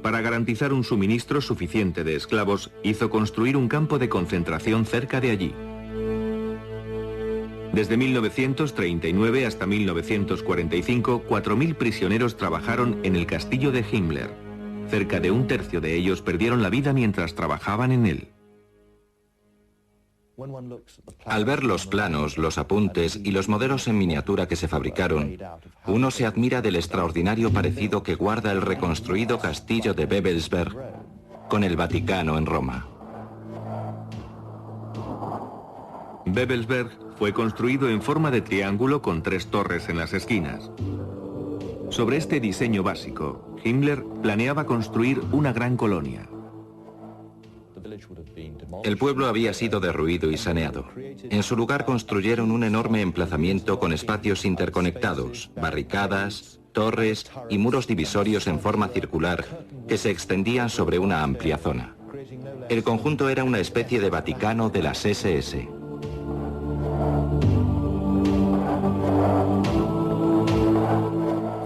Para garantizar un suministro suficiente de esclavos, hizo construir un campo de concentración cerca de allí. Desde 1939 hasta 1945, 4.000 prisioneros trabajaron en el castillo de Himmler. Cerca de un tercio de ellos perdieron la vida mientras trabajaban en él. Al ver los planos, los apuntes y los modelos en miniatura que se fabricaron, uno se admira del extraordinario parecido que guarda el reconstruido castillo de Babelsberg con el Vaticano en Roma. Babelsberg fue construido en forma de triángulo con 3 torres en las esquinas. Sobre este diseño básico, Himmler planeaba construir una gran colonia. El pueblo había sido derruido y saneado. En su lugar construyeron un enorme emplazamiento con espacios interconectados, barricadas, torres y muros divisorios en forma circular que se extendían sobre una amplia zona. El conjunto era una especie de Vaticano de las SS.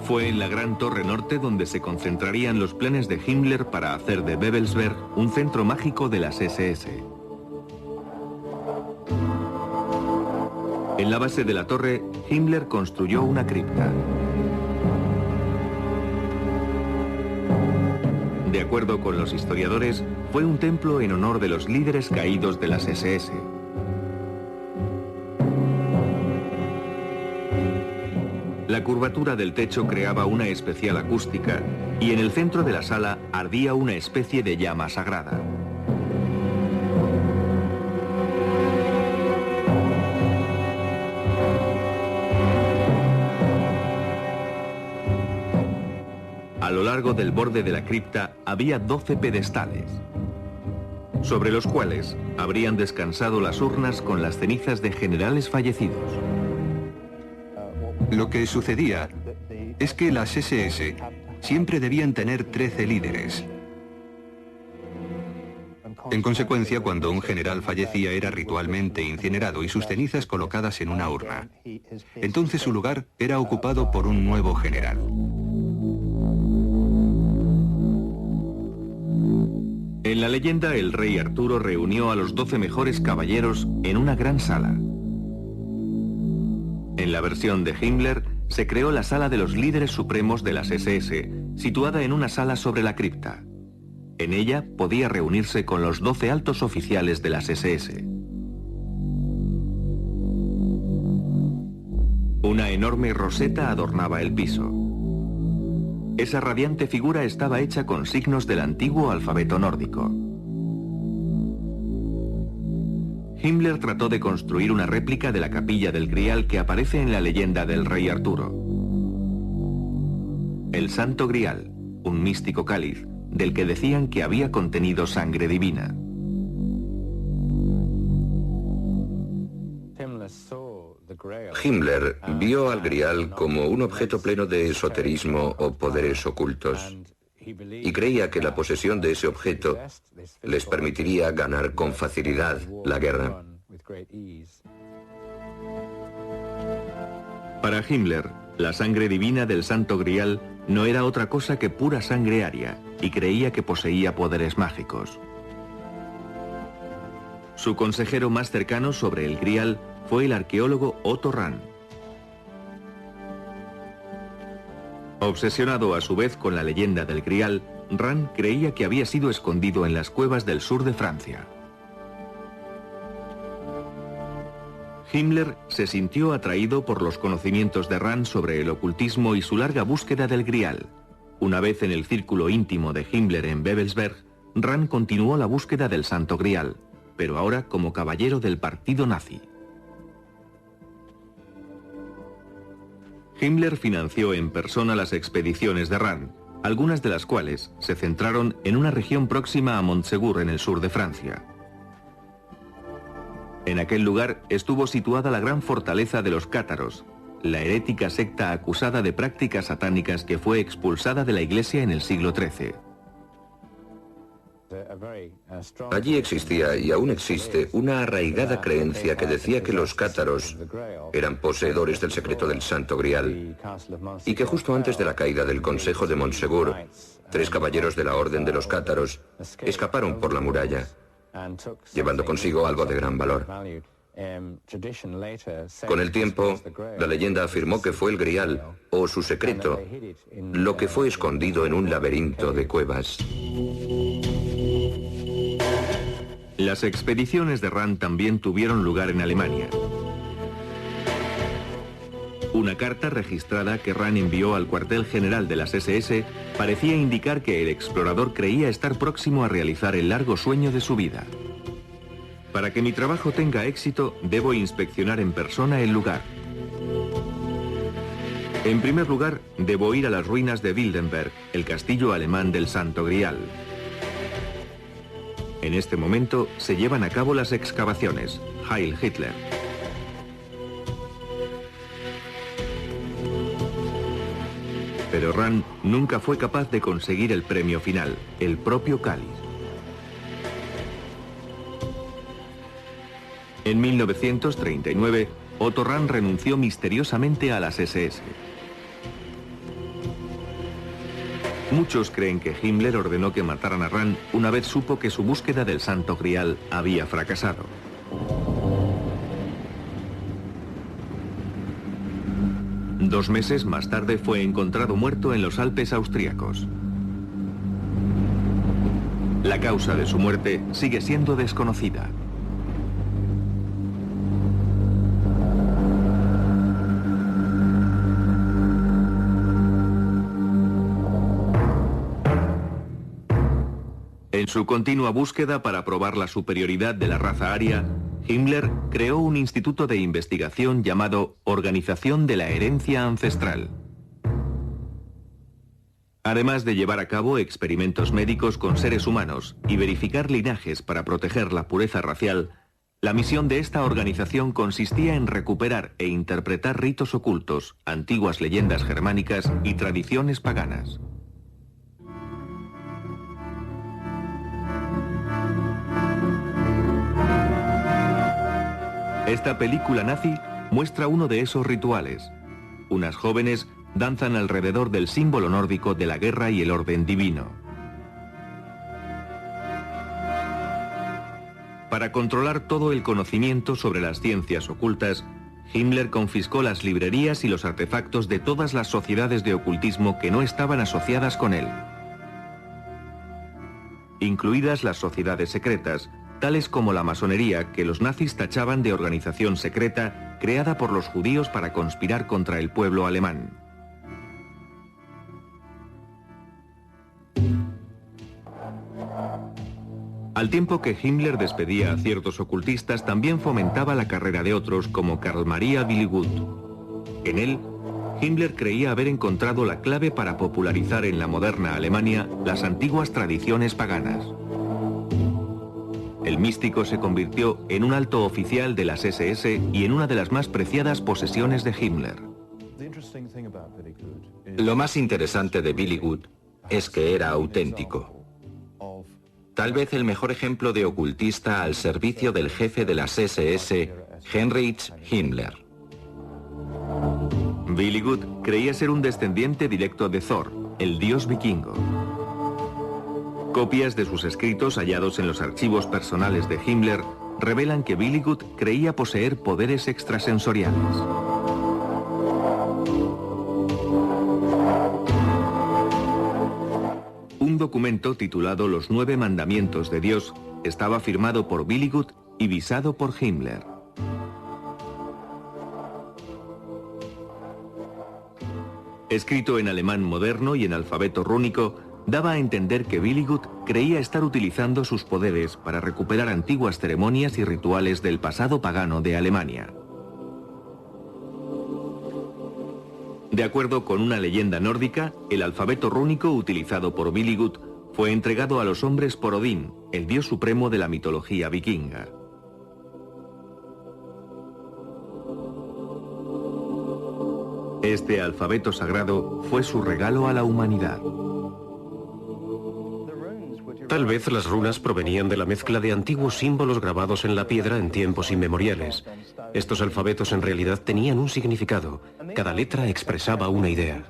Fue en la Gran Torre Norte donde se concentrarían los planes de Himmler para hacer de Babelsberg un centro mágico de las SS. En la base de la torre, Himmler construyó una cripta. De acuerdo con los historiadores, fue un templo en honor de los líderes caídos de las SS. La curvatura del techo creaba una especial acústica y en el centro de la sala ardía una especie de llama sagrada. A lo largo del borde de la cripta había 12 pedestales, sobre los cuales habrían descansado las urnas con las cenizas de generales fallecidos. Lo que sucedía es que las SS siempre debían tener 13 líderes. En consecuencia, cuando un general fallecía era ritualmente incinerado y sus cenizas colocadas en una urna. Entonces su lugar era ocupado por un nuevo general. En la leyenda, el rey Arturo reunió a los 12 mejores caballeros en una gran sala. En la versión de Himmler, se creó la sala de los líderes supremos de las SS, situada en una sala sobre la cripta. En ella podía reunirse con los 12 altos oficiales de las SS. Una enorme roseta adornaba el piso. Esa radiante figura estaba hecha con signos del antiguo alfabeto nórdico. Himmler trató de construir una réplica de la capilla del Grial que aparece en la leyenda del rey Arturo. El Santo Grial, un místico cáliz, del que decían que había contenido sangre divina. Himmler vio al Grial como un objeto pleno de esoterismo o poderes ocultos y creía que la posesión de ese objeto les permitiría ganar con facilidad la guerra. Para Himmler, la sangre divina del Santo Grial no era otra cosa que pura sangre aria y creía que poseía poderes mágicos. Su consejero más cercano sobre el Grial fue el arqueólogo Otto Rahn. Obsesionado a su vez con la leyenda del Grial, Rahn creía que había sido escondido en las cuevas del sur de Francia. Himmler se sintió atraído por los conocimientos de Rand sobre el ocultismo y su larga búsqueda del Grial. Una vez en el círculo íntimo de Himmler en Babelsberg, Rand continuó la búsqueda del Santo Grial, pero ahora como caballero del partido nazi. Himmler financió en persona las expediciones de Rand, algunas de las cuales se centraron en una región próxima a Montsegur en el sur de Francia. En aquel lugar estuvo situada la gran fortaleza de los cátaros, la herética secta acusada de prácticas satánicas que fue expulsada de la Iglesia en el siglo XIII. Allí existía y aún existe una arraigada creencia que decía que los cátaros eran poseedores del secreto del Santo Grial y que justo antes de la caída del Consejo de Montsegur, 3 caballeros de la Orden de los Cátaros escaparon por la muralla, llevando consigo algo de gran valor. Con el tiempo, la leyenda afirmó que fue el Grial, o su secreto, lo que fue escondido en un laberinto de cuevas. Las expediciones de Rand también tuvieron lugar en Alemania. Una carta registrada que Rand envió al cuartel general de las SS parecía indicar que el explorador creía estar próximo a realizar el largo sueño de su vida. Para que mi trabajo tenga éxito, debo inspeccionar en persona el lugar. En primer lugar, debo ir a las ruinas de Wildenberg, el castillo alemán del Santo Grial. En este momento se llevan a cabo las excavaciones. Heil Hitler. Pero Rand nunca fue capaz de conseguir el premio final, el propio cáliz. En 1939, Otto Rand renunció misteriosamente a las SS. Muchos creen que Himmler ordenó que mataran a Rand una vez supo que su búsqueda del Santo Grial había fracasado. Dos meses más tarde fue encontrado muerto en los Alpes austríacos. La causa de su muerte sigue siendo desconocida. En su continua búsqueda para probar la superioridad de la raza aria, Himmler creó un instituto de investigación llamado Organización de la Herencia Ancestral. Además de llevar a cabo experimentos médicos con seres humanos y verificar linajes para proteger la pureza racial, la misión de esta organización consistía en recuperar e interpretar ritos ocultos, antiguas leyendas germánicas y tradiciones paganas. Esta película nazi muestra uno de esos rituales. Unas jóvenes danzan alrededor del símbolo nórdico de la guerra y el orden divino. Para controlar todo el conocimiento sobre las ciencias ocultas, Himmler confiscó las librerías y los artefactos de todas las sociedades de ocultismo que no estaban asociadas con él, incluidas las sociedades secretas, tales como la masonería, que los nazis tachaban de organización secreta creada por los judíos para conspirar contra el pueblo alemán. Al tiempo que Himmler despedía a ciertos ocultistas, también fomentaba la carrera de otros como Karl Maria Billigud. En él, Himmler creía haber encontrado la clave para popularizar en la moderna Alemania las antiguas tradiciones paganas. El místico se convirtió en un alto oficial de las SS y en una de las más preciadas posesiones de Himmler. Lo más interesante de Billigud es que era auténtico. Tal vez el mejor ejemplo de ocultista al servicio del jefe de las SS, Heinrich Himmler. Billigud creía ser un descendiente directo de Thor, el dios vikingo. Copias de sus escritos hallados en los archivos personales de Himmler revelan que Billigud creía poseer poderes extrasensoriales. Un documento titulado Los 9 Mandamientos de Dios estaba firmado por Billigud y visado por Himmler. escrito en alemán moderno y en alfabeto rúnico, daba a entender que Willigut creía estar utilizando sus poderes para recuperar antiguas ceremonias y rituales del pasado pagano de Alemania. De acuerdo con una leyenda nórdica, el alfabeto rúnico utilizado por Willigut fue entregado a los hombres por Odín, el dios supremo de la mitología vikinga. Este alfabeto sagrado fue su regalo a la humanidad. Tal vez las runas provenían de la mezcla de antiguos símbolos grabados en la piedra en tiempos inmemoriales. Estos alfabetos en realidad tenían un significado. Cada letra expresaba una idea.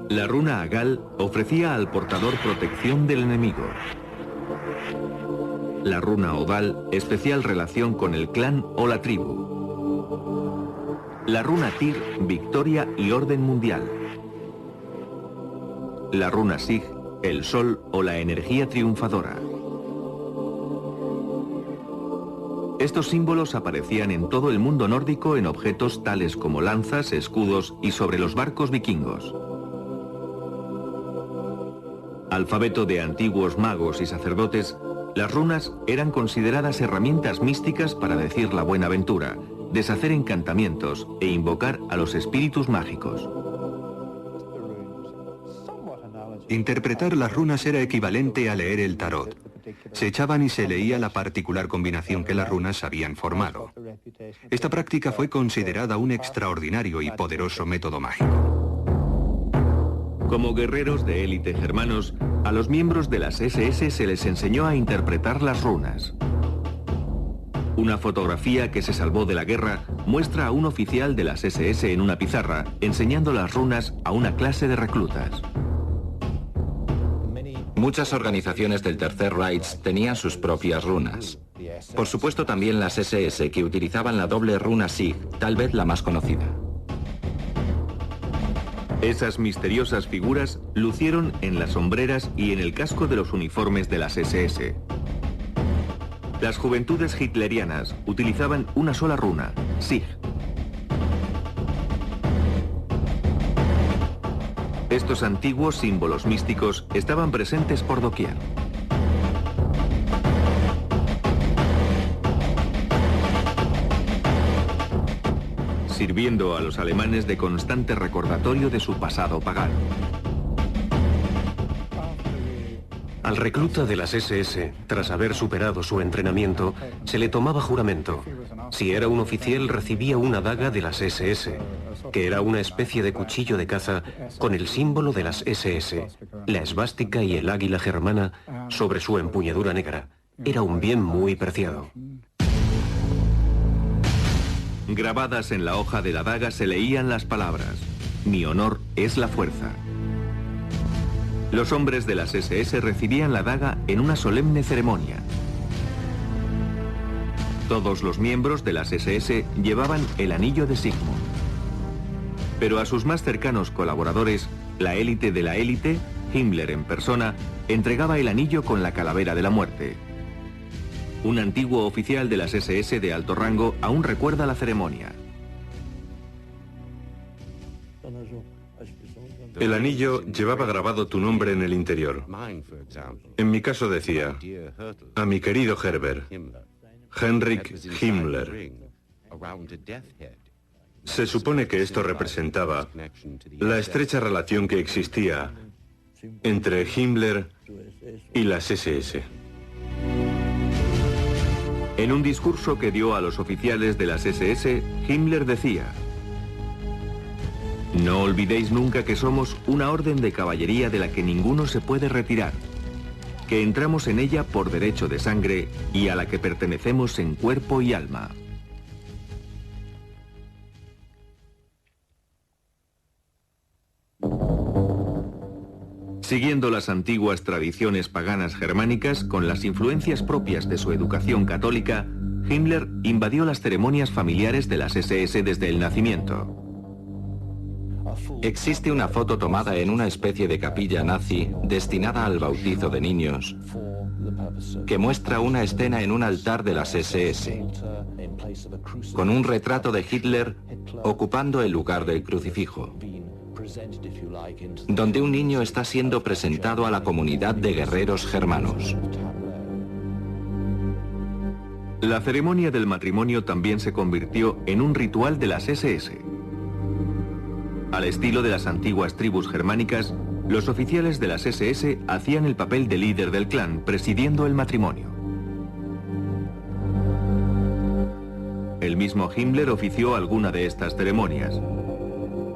La runa Agal ofrecía al portador protección del enemigo. La runa Odal, especial relación con el clan o la tribu. La runa Tyr, victoria y orden mundial. La runa Sig, el sol o la energía triunfadora. Estos símbolos aparecían en todo el mundo nórdico en objetos tales como lanzas, escudos y sobre los barcos vikingos. Alfabeto de antiguos magos y sacerdotes, las runas eran consideradas herramientas místicas para decir la buena aventura, deshacer encantamientos e invocar a los espíritus mágicos. Interpretar las runas era equivalente a leer el tarot. Se echaban y se leía la particular combinación que las runas habían formado. Esta práctica fue considerada un extraordinario y poderoso método mágico. Como guerreros de élite germanos, a los miembros de las SS se les enseñó a interpretar las runas. Una fotografía que se salvó de la guerra muestra a un oficial de las SS en una pizarra enseñando las runas a una clase de reclutas. Muchas organizaciones del Tercer Reich tenían sus propias runas. Por supuesto también las SS, que utilizaban la doble runa Sig, tal vez la más conocida. Esas misteriosas figuras lucieron en las sombreras y en el casco de los uniformes de las SS. Las juventudes hitlerianas utilizaban una sola runa, Sig. Estos antiguos símbolos místicos estaban presentes por doquier. Sirviendo a los alemanes de constante recordatorio de su pasado pagano. Al recluta de las SS, tras haber superado su entrenamiento, se le tomaba juramento. Si era un oficial, recibía una daga de las SS, que era una especie de cuchillo de caza con el símbolo de las SS, la esvástica y el águila germana sobre su empuñadura negra. Era un bien muy preciado. Grabadas en la hoja de la daga se leían las palabras: "Mi honor es la fuerza". Los hombres de las SS recibían la daga en una solemne ceremonia. Todos los miembros de las SS llevaban el anillo de Sigmund. Pero a sus más cercanos colaboradores, la élite de la élite, Himmler en persona, entregaba el anillo con la calavera de la muerte. Un antiguo oficial de las SS de alto rango aún recuerda la ceremonia. El anillo llevaba grabado tu nombre en el interior. En mi caso decía: a mi querido Herbert, Heinrich Himmler. Se supone que esto representaba la estrecha relación que existía entre Himmler y las SS. En un discurso que dio a los oficiales de las SS, Himmler decía: "No olvidéis nunca que somos una orden de caballería de la que ninguno se puede retirar, que entramos en ella por derecho de sangre y a la que pertenecemos en cuerpo y alma". Siguiendo las antiguas tradiciones paganas germánicas con las influencias propias de su educación católica, Himmler invadió las ceremonias familiares de las SS desde el nacimiento. Existe una foto tomada en una especie de capilla nazi destinada al bautizo de niños, que muestra una escena en un altar de las SS, con un retrato de Hitler ocupando el lugar del crucifijo, donde un niño está siendo presentado a la comunidad de guerreros germanos. La ceremonia del matrimonio también se convirtió en un ritual de las SS. Al estilo de las antiguas tribus germánicas, los oficiales de las SS hacían el papel de líder del clan, presidiendo el matrimonio. El mismo Himmler ofició alguna de estas ceremonias.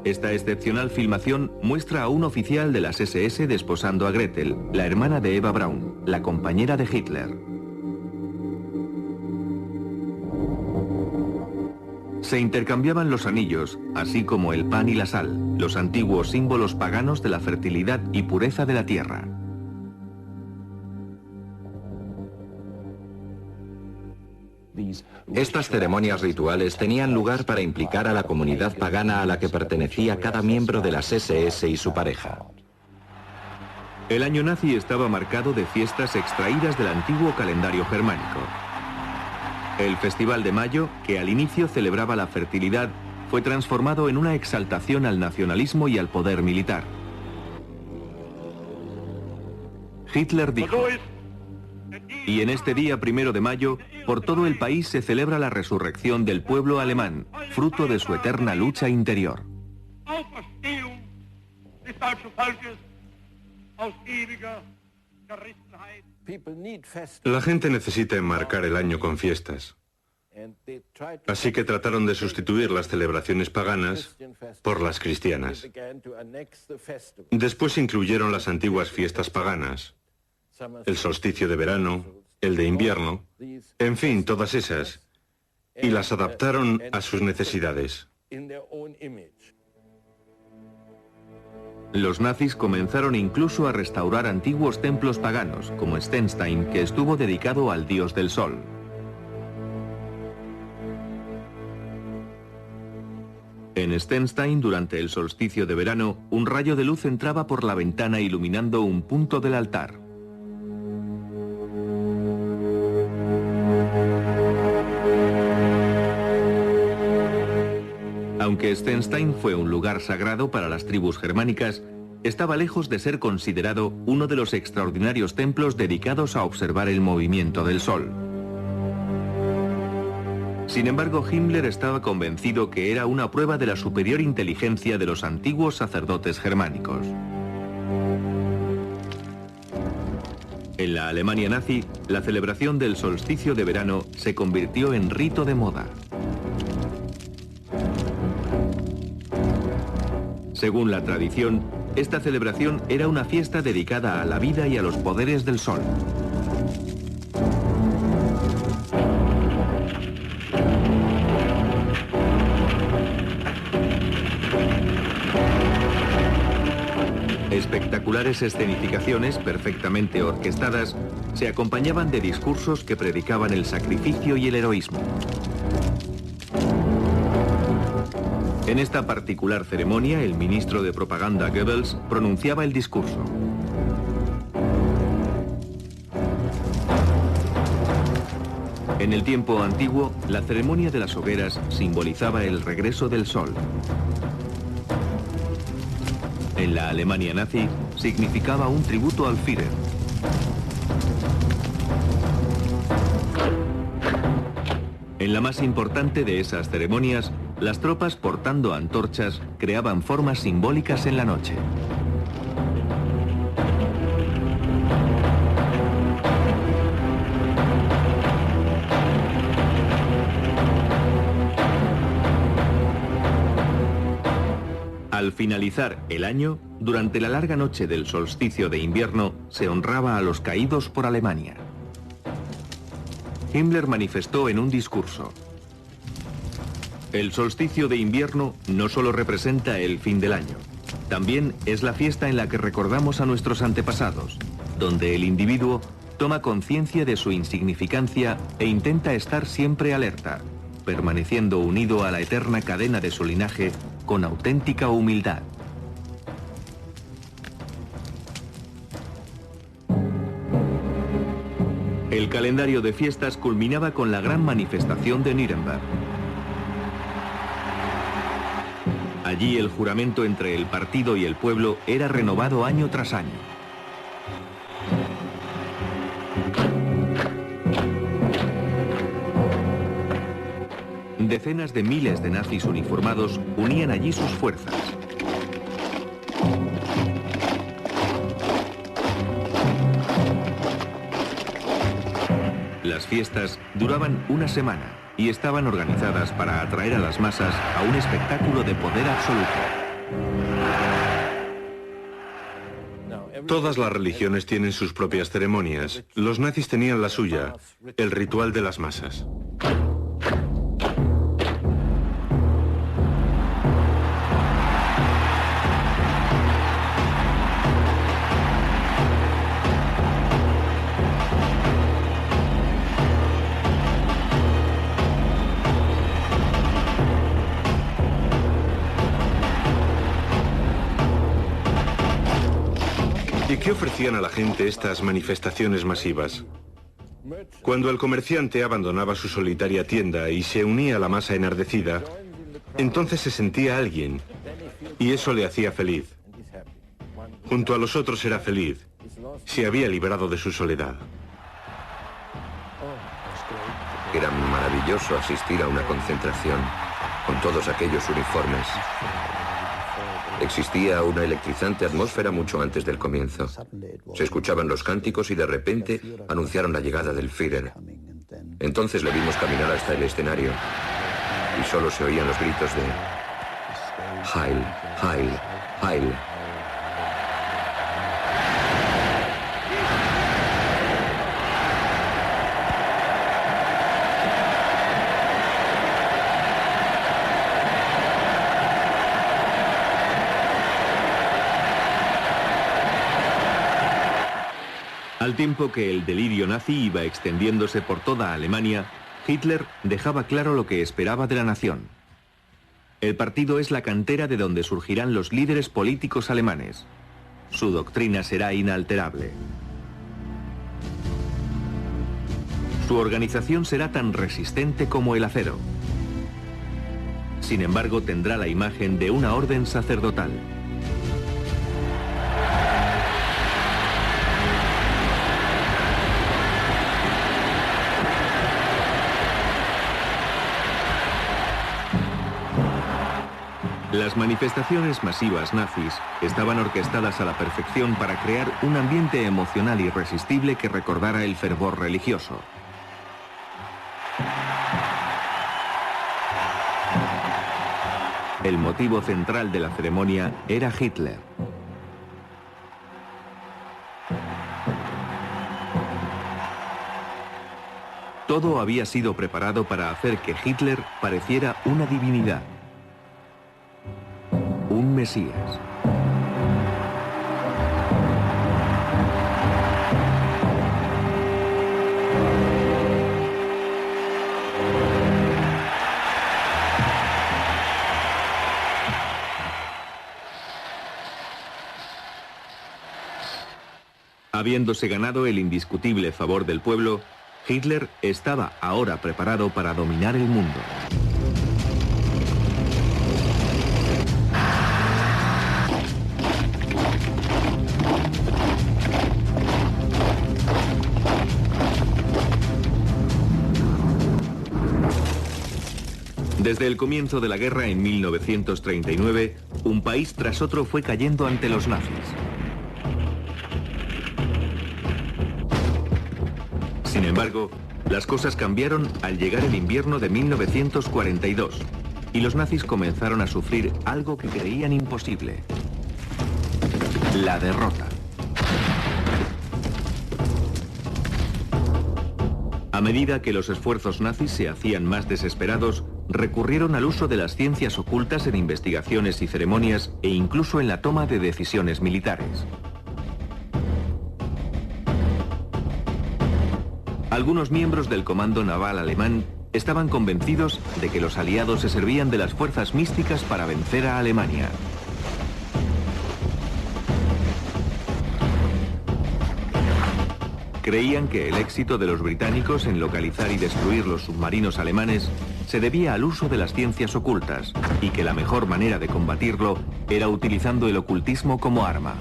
Esta excepcional filmación muestra a un oficial de las SS desposando a Gretel, la hermana de Eva Braun, la compañera de Hitler. Se intercambiaban los anillos, así como el pan y la sal, los antiguos símbolos paganos de la fertilidad y pureza de la tierra. Estas ceremonias rituales tenían lugar para implicar a la comunidad pagana a la que pertenecía cada miembro de las SS y su pareja. El año nazi estaba marcado de fiestas extraídas del antiguo calendario germánico. El Festival de Mayo, que al inicio celebraba la fertilidad, fue transformado en una exaltación al nacionalismo y al poder militar. Hitler dijo: "Y en este día 1 de mayo, por todo el país se celebra la resurrección del pueblo alemán, fruto de su eterna lucha interior". La gente necesita enmarcar el año con fiestas. Así que trataron de sustituir las celebraciones paganas por las cristianas. Después incluyeron las antiguas fiestas paganas, el solsticio de verano, el de invierno, en fin, todas esas, y las adaptaron a sus necesidades. Los nazis comenzaron incluso a restaurar antiguos templos paganos, como Stenstein, que estuvo dedicado al dios del sol. En Stenstein, durante el solsticio de verano, un rayo de luz entraba por la ventana iluminando un punto del altar. Aunque Stenstein fue un lugar sagrado para las tribus germánicas, estaba lejos de ser considerado uno de los extraordinarios templos dedicados a observar el movimiento del sol. Sin embargo, Himmler estaba convencido que era una prueba de la superior inteligencia de los antiguos sacerdotes germánicos. En la Alemania nazi, la celebración del solsticio de verano se convirtió en rito de moda. Según la tradición, esta celebración era una fiesta dedicada a la vida y a los poderes del sol. Espectaculares escenificaciones perfectamente orquestadas se acompañaban de discursos que predicaban el sacrificio y el heroísmo. En esta particular ceremonia, el ministro de propaganda Goebbels pronunciaba el discurso. En el tiempo antiguo, la ceremonia de las hogueras simbolizaba el regreso del sol. En la Alemania nazi, significaba un tributo al Führer. En la más importante de esas ceremonias, las tropas portando antorchas creaban formas simbólicas en la noche. Al finalizar el año, durante la larga noche del solsticio de invierno, se honraba a los caídos por Alemania. Himmler manifestó en un discurso: "El solsticio de invierno no solo representa el fin del año, también es la fiesta en la que recordamos a nuestros antepasados, donde el individuo toma conciencia de su insignificancia e intenta estar siempre alerta, permaneciendo unido a la eterna cadena de su linaje con auténtica humildad". El calendario de fiestas culminaba con la gran manifestación de Nuremberg. Allí el juramento entre el partido y el pueblo era renovado año tras año. Decenas de miles de nazis uniformados unían allí sus fuerzas. Las fiestas duraban una semana y estaban organizadas para atraer a las masas a un espectáculo de poder absoluto. Todas las religiones tienen sus propias ceremonias. Los nazis tenían la suya, el ritual de las masas. ¿Y qué ofrecían a la gente estas manifestaciones masivas? Cuando el comerciante abandonaba su solitaria tienda y se unía a la masa enardecida, entonces se sentía alguien, y eso le hacía feliz. Junto a los otros era feliz, se había librado de su soledad. Era maravilloso asistir a una concentración con todos aquellos uniformes. Existía una electrizante atmósfera mucho antes del comienzo. Se escuchaban los cánticos y de repente anunciaron la llegada del Führer. Entonces le vimos caminar hasta el escenario y solo se oían los gritos de Heil, Heil, Heil. Al tiempo que el delirio nazi iba extendiéndose por toda Alemania, Hitler dejaba claro lo que esperaba de la nación. El partido es la cantera de donde surgirán los líderes políticos alemanes. Su doctrina será inalterable. Su organización será tan resistente como el acero. Sin embargo, tendrá la imagen de una orden sacerdotal. Las manifestaciones masivas nazis estaban orquestadas a la perfección para crear un ambiente emocional irresistible que recordara el fervor religioso. El motivo central de la ceremonia era Hitler. Todo había sido preparado para hacer que Hitler pareciera una divinidad. Un Mesías. Habiéndose ganado el indiscutible favor del pueblo, Hitler estaba ahora preparado para dominar el mundo. Desde el comienzo de la guerra en 1939, un país tras otro fue cayendo ante los nazis. Sin embargo, las cosas cambiaron al llegar el invierno de 1942 y los nazis comenzaron a sufrir algo que creían imposible: la derrota. A medida que los esfuerzos nazis se hacían más desesperados, recurrieron al uso de las ciencias ocultas en investigaciones y ceremonias e incluso en la toma de decisiones militares. Algunos miembros del comando naval alemán estaban convencidos de que los aliados se servían de las fuerzas místicas para vencer a Alemania. Creían que el éxito de los británicos en localizar y destruir los submarinos alemanes se debía al uso de las ciencias ocultas y que la mejor manera de combatirlo era utilizando el ocultismo como arma.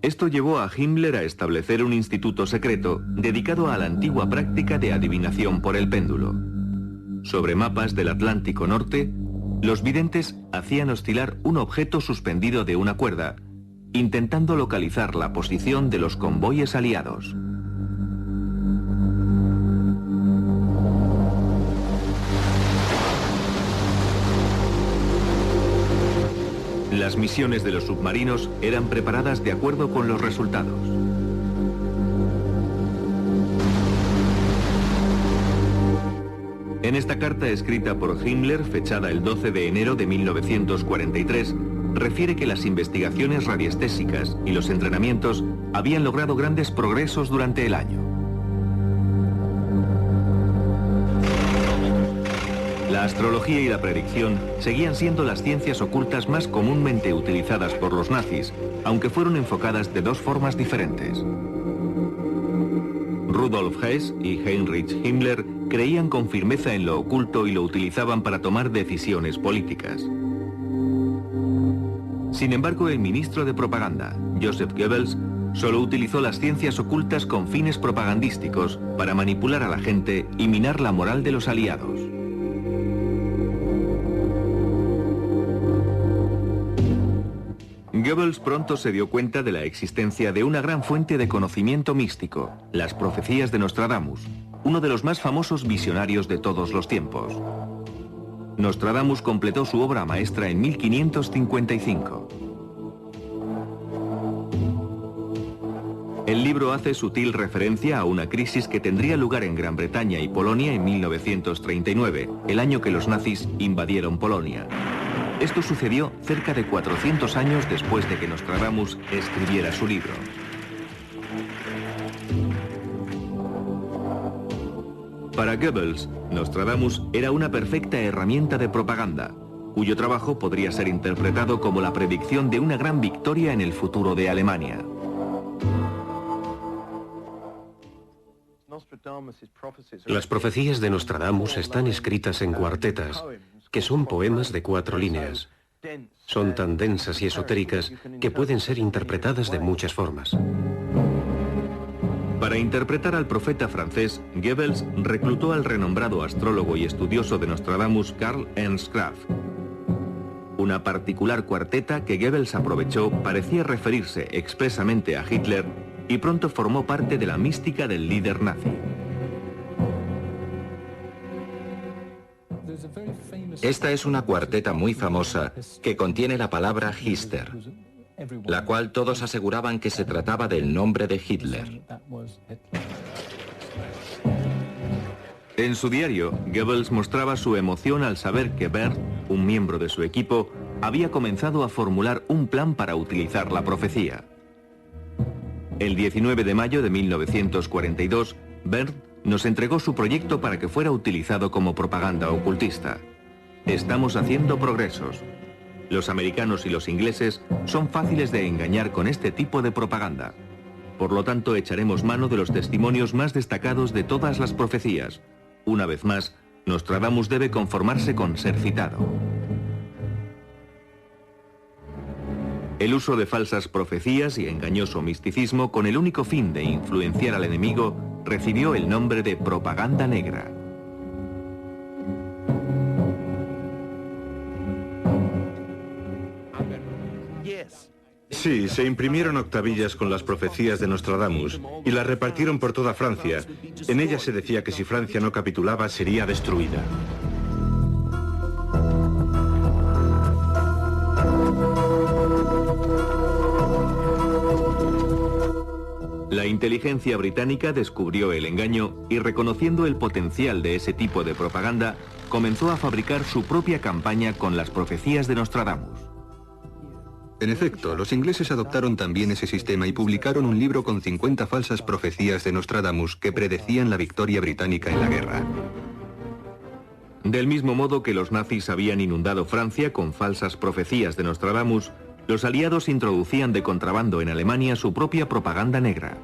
Esto llevó a Himmler a establecer un instituto secreto dedicado a la antigua práctica de adivinación por el péndulo. Sobre mapas del Atlántico Norte, los videntes hacían oscilar un objeto suspendido de una cuerda, intentando localizar la posición de los convoyes aliados. Las misiones de los submarinos eran preparadas de acuerdo con los resultados. En esta carta escrita por Himmler, fechada el 12 de enero de 1943, refiere que las investigaciones radiestésicas y los entrenamientos habían logrado grandes progresos durante el año. La astrología y la predicción seguían siendo las ciencias ocultas más comúnmente utilizadas por los nazis, aunque fueron enfocadas de dos formas diferentes. Rudolf Hess y Heinrich Himmler creían con firmeza en lo oculto y lo utilizaban para tomar decisiones políticas. Sin embargo, el ministro de propaganda, Joseph Goebbels, solo utilizó las ciencias ocultas con fines propagandísticos para manipular a la gente y minar la moral de los aliados. Goebbels pronto se dio cuenta de la existencia de una gran fuente de conocimiento místico, las profecías de Nostradamus, uno de los más famosos visionarios de todos los tiempos. Nostradamus completó su obra maestra en 1555. El libro hace sutil referencia a una crisis que tendría lugar en Gran Bretaña y Polonia en 1939, el año que los nazis invadieron Polonia. Esto sucedió cerca de 400 años después de que Nostradamus escribiera su libro. Para Goebbels, Nostradamus era una perfecta herramienta de propaganda, cuyo trabajo podría ser interpretado como la predicción de una gran victoria en el futuro de Alemania. Las profecías de Nostradamus están escritas en cuartetas, que son poemas de 4 líneas. Son tan densas y esotéricas que pueden ser interpretadas de muchas formas. Para interpretar al profeta francés, Goebbels reclutó al renombrado astrólogo y estudioso de Nostradamus Karl Ernst Graf. Una particular cuarteta que Goebbels aprovechó parecía referirse expresamente a Hitler y pronto formó parte de la mística del líder nazi. Esta es una cuarteta muy famosa que contiene la palabra Hister, la cual todos aseguraban que se trataba del nombre de Hitler. En su diario, Goebbels mostraba su emoción al saber que Bert, un miembro de su equipo, había comenzado a formular un plan para utilizar la profecía. El 19 de mayo de 1942, Bert nos entregó su proyecto para que fuera utilizado como propaganda ocultista. Estamos haciendo progresos. Los americanos y los ingleses son fáciles de engañar con este tipo de propaganda. Por lo tanto, echaremos mano de los testimonios más destacados de todas las profecías. Una vez más, Nostradamus debe conformarse con ser citado. El uso de falsas profecías y engañoso misticismo con el único fin de influenciar al enemigo recibió el nombre de propaganda negra. Sí, se imprimieron octavillas con las profecías de Nostradamus y las repartieron por toda Francia. En ellas se decía que si Francia no capitulaba sería destruida. La inteligencia británica descubrió el engaño y, reconociendo el potencial de ese tipo de propaganda, comenzó a fabricar su propia campaña con las profecías de Nostradamus. En efecto, los ingleses adoptaron también ese sistema y publicaron un libro con 50 falsas profecías de Nostradamus que predecían la victoria británica en la guerra. Del mismo modo que los nazis habían inundado Francia con falsas profecías de Nostradamus, los aliados introducían de contrabando en Alemania su propia propaganda negra.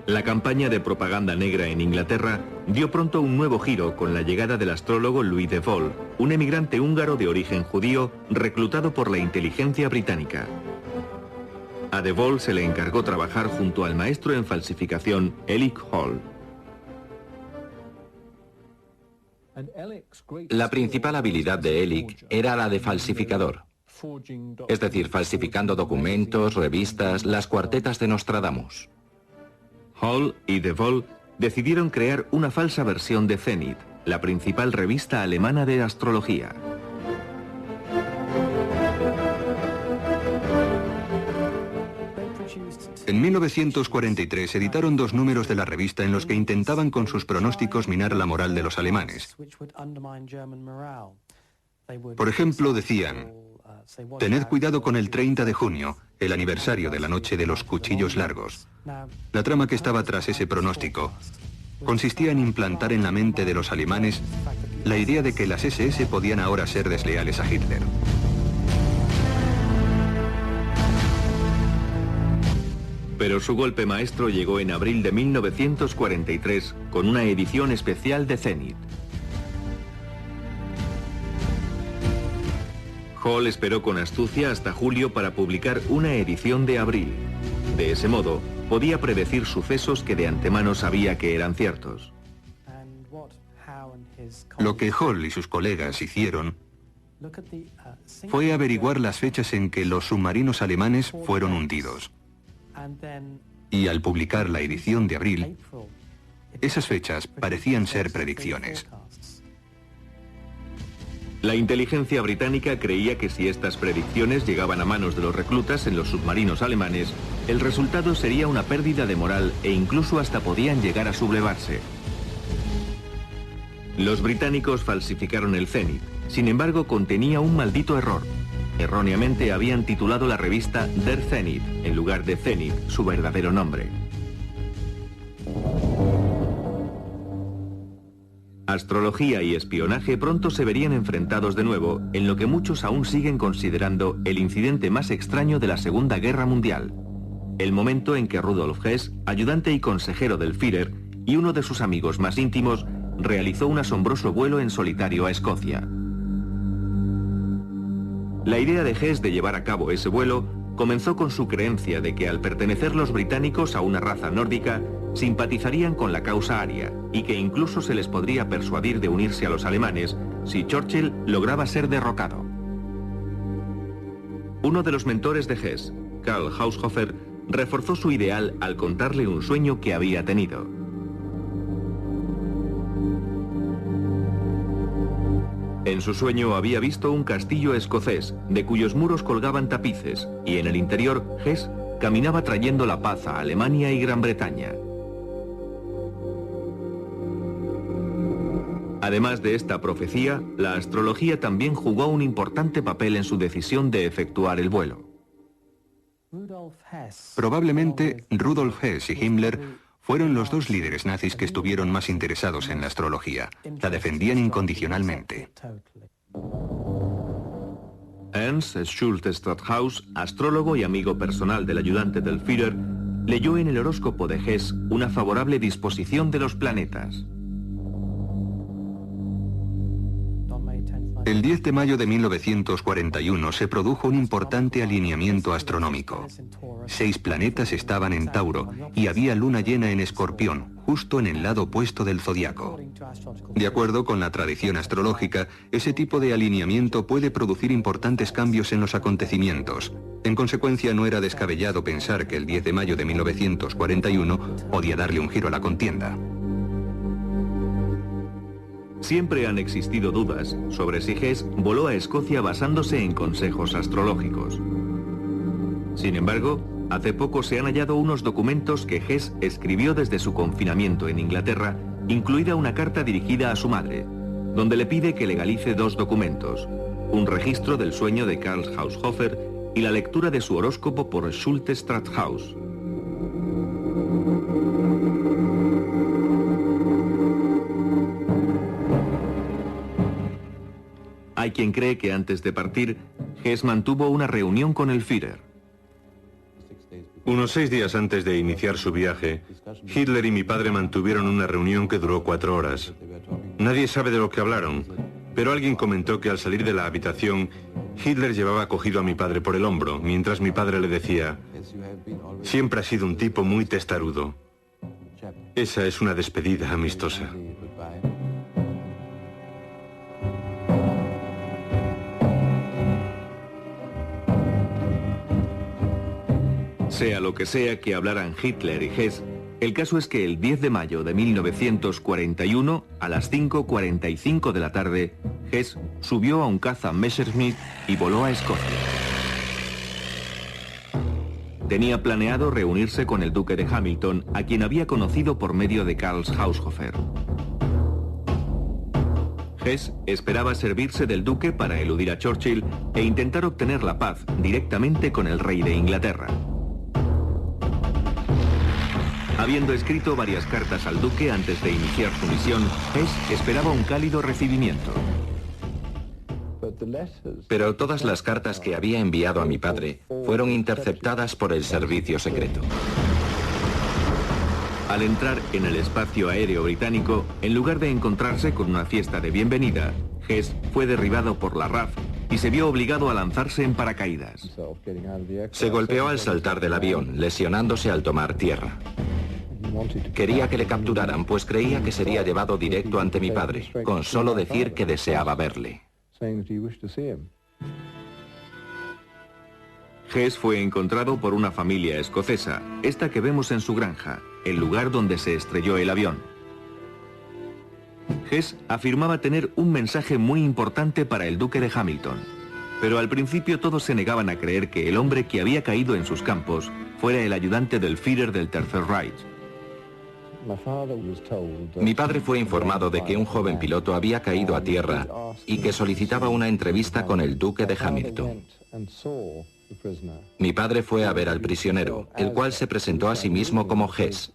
La campaña de propaganda negra en Inglaterra dio pronto un nuevo giro con la llegada del astrólogo Louis de Vol, un emigrante húngaro de origen judío reclutado por la inteligencia británica. A de Vol se le encargó trabajar junto al maestro en falsificación Elik Hall. La principal habilidad de Elik era la de falsificador, es decir, falsificando documentos, revistas, las cuartetas de Nostradamus. Hall y de Vol decidieron crear una falsa versión de Zenit, la principal revista alemana de astrología. En 1943 editaron 2 números de la revista en los que intentaban con sus pronósticos minar la moral de los alemanes. Por ejemplo, decían: tened cuidado con el 30 de junio, el aniversario de la noche de los cuchillos largos. La trama que estaba tras ese pronóstico consistía en implantar en la mente de los alemanes la idea de que las SS podían ahora ser desleales a Hitler. Pero su golpe maestro llegó en abril de 1943 con una edición especial de Zenit. Hall esperó con astucia hasta julio para publicar una edición de abril. De ese modo, podía predecir sucesos que de antemano sabía que eran ciertos. Lo que Hall y sus colegas hicieron fue averiguar las fechas en que los submarinos alemanes fueron hundidos. Y al publicar la edición de abril, esas fechas parecían ser predicciones. La inteligencia británica creía que si estas predicciones llegaban a manos de los reclutas en los submarinos alemanes, el resultado sería una pérdida de moral e incluso hasta podían llegar a sublevarse. Los británicos falsificaron el Zenit, sin embargo contenía un maldito error. Erróneamente habían titulado la revista Der Zenit, en lugar de Zenit, su verdadero nombre. Astrología y espionaje pronto se verían enfrentados de nuevo en lo que muchos aún siguen considerando el incidente más extraño de la Segunda Guerra Mundial. El momento en que Rudolf Hess, ayudante y consejero del Führer, y uno de sus amigos más íntimos, realizó un asombroso vuelo en solitario a Escocia. La idea de Hess de llevar a cabo ese vuelo comenzó con su creencia de que al pertenecer los británicos a una raza nórdica, simpatizarían con la causa aria y que incluso se les podría persuadir de unirse a los alemanes si Churchill lograba ser derrocado. Uno de los mentores de Hess, Karl Haushofer, reforzó su ideal al contarle un sueño que había tenido. En su sueño había visto un castillo escocés, de cuyos muros colgaban tapices, y en el interior Hess caminaba trayendo la paz a Alemania y Gran Bretaña. Además de esta profecía, la astrología también jugó un importante papel en su decisión de efectuar el vuelo. Probablemente Rudolf Hess y Himmler fueron los 2 líderes nazis que estuvieron más interesados en la astrología. La defendían incondicionalmente. Ernst Schulte Strathaus, astrólogo y amigo personal del ayudante del Führer, leyó en el horóscopo de Hess una favorable disposición de los planetas. El 10 de mayo de 1941 se produjo un importante alineamiento astronómico. 6 planetas estaban en Tauro y había luna llena en Escorpión, justo en el lado opuesto del zodiaco. De acuerdo con la tradición astrológica, ese tipo de alineamiento puede producir importantes cambios en los acontecimientos. En consecuencia, no era descabellado pensar que el 10 de mayo de 1941 podía darle un giro a la contienda. Siempre han existido dudas sobre si Hess voló a Escocia basándose en consejos astrológicos. Sin embargo, hace poco se han hallado unos documentos que Hess escribió desde su confinamiento en Inglaterra, incluida una carta dirigida a su madre, donde le pide que legalice 2 documentos, un registro del sueño de Karl Haushofer y la lectura de su horóscopo por Schulte Strathaus. Hay quien cree que antes de partir, Hess mantuvo una reunión con el Führer. Unos 6 días antes de iniciar su viaje, Hitler y mi padre mantuvieron una reunión que duró 4 horas. Nadie sabe de lo que hablaron, pero alguien comentó que al salir de la habitación, Hitler llevaba cogido a mi padre por el hombro, mientras mi padre le decía: siempre ha sido un tipo muy testarudo. Esa es una despedida amistosa. Sea lo que sea que hablaran Hitler y Hess, el caso es que el 10 de mayo de 1941, a las 5:45 de la tarde, Hess subió a un caza Messerschmitt y voló a Escocia. Tenía planeado reunirse con el duque de Hamilton, a quien había conocido por medio de Karl Haushofer. Hess esperaba servirse del duque para eludir a Churchill e intentar obtener la paz directamente con el rey de Inglaterra. Habiendo escrito varias cartas al duque antes de iniciar su misión, Hess esperaba un cálido recibimiento. Pero todas las cartas que había enviado a mi padre fueron interceptadas por el servicio secreto. Al entrar en el espacio aéreo británico, en lugar de encontrarse con una fiesta de bienvenida, Hess fue derribado por la RAF y se vio obligado a lanzarse en paracaídas. Se golpeó al saltar del avión, lesionándose al tomar tierra. Quería que le capturaran, pues creía que sería llevado directo ante mi padre, con solo decir que deseaba verle. Hess fue encontrado por una familia escocesa, esta que vemos en su granja, el lugar donde se estrelló el avión. Hess afirmaba tener un mensaje muy importante para el duque de Hamilton, pero al principio todos se negaban a creer que el hombre que había caído en sus campos fuera el ayudante del Führer del Tercer Reich. Mi padre fue informado de que un joven piloto había caído a tierra y que solicitaba una entrevista con el duque de Hamilton. Mi padre fue a ver al prisionero, el cual se presentó a sí mismo como Hess.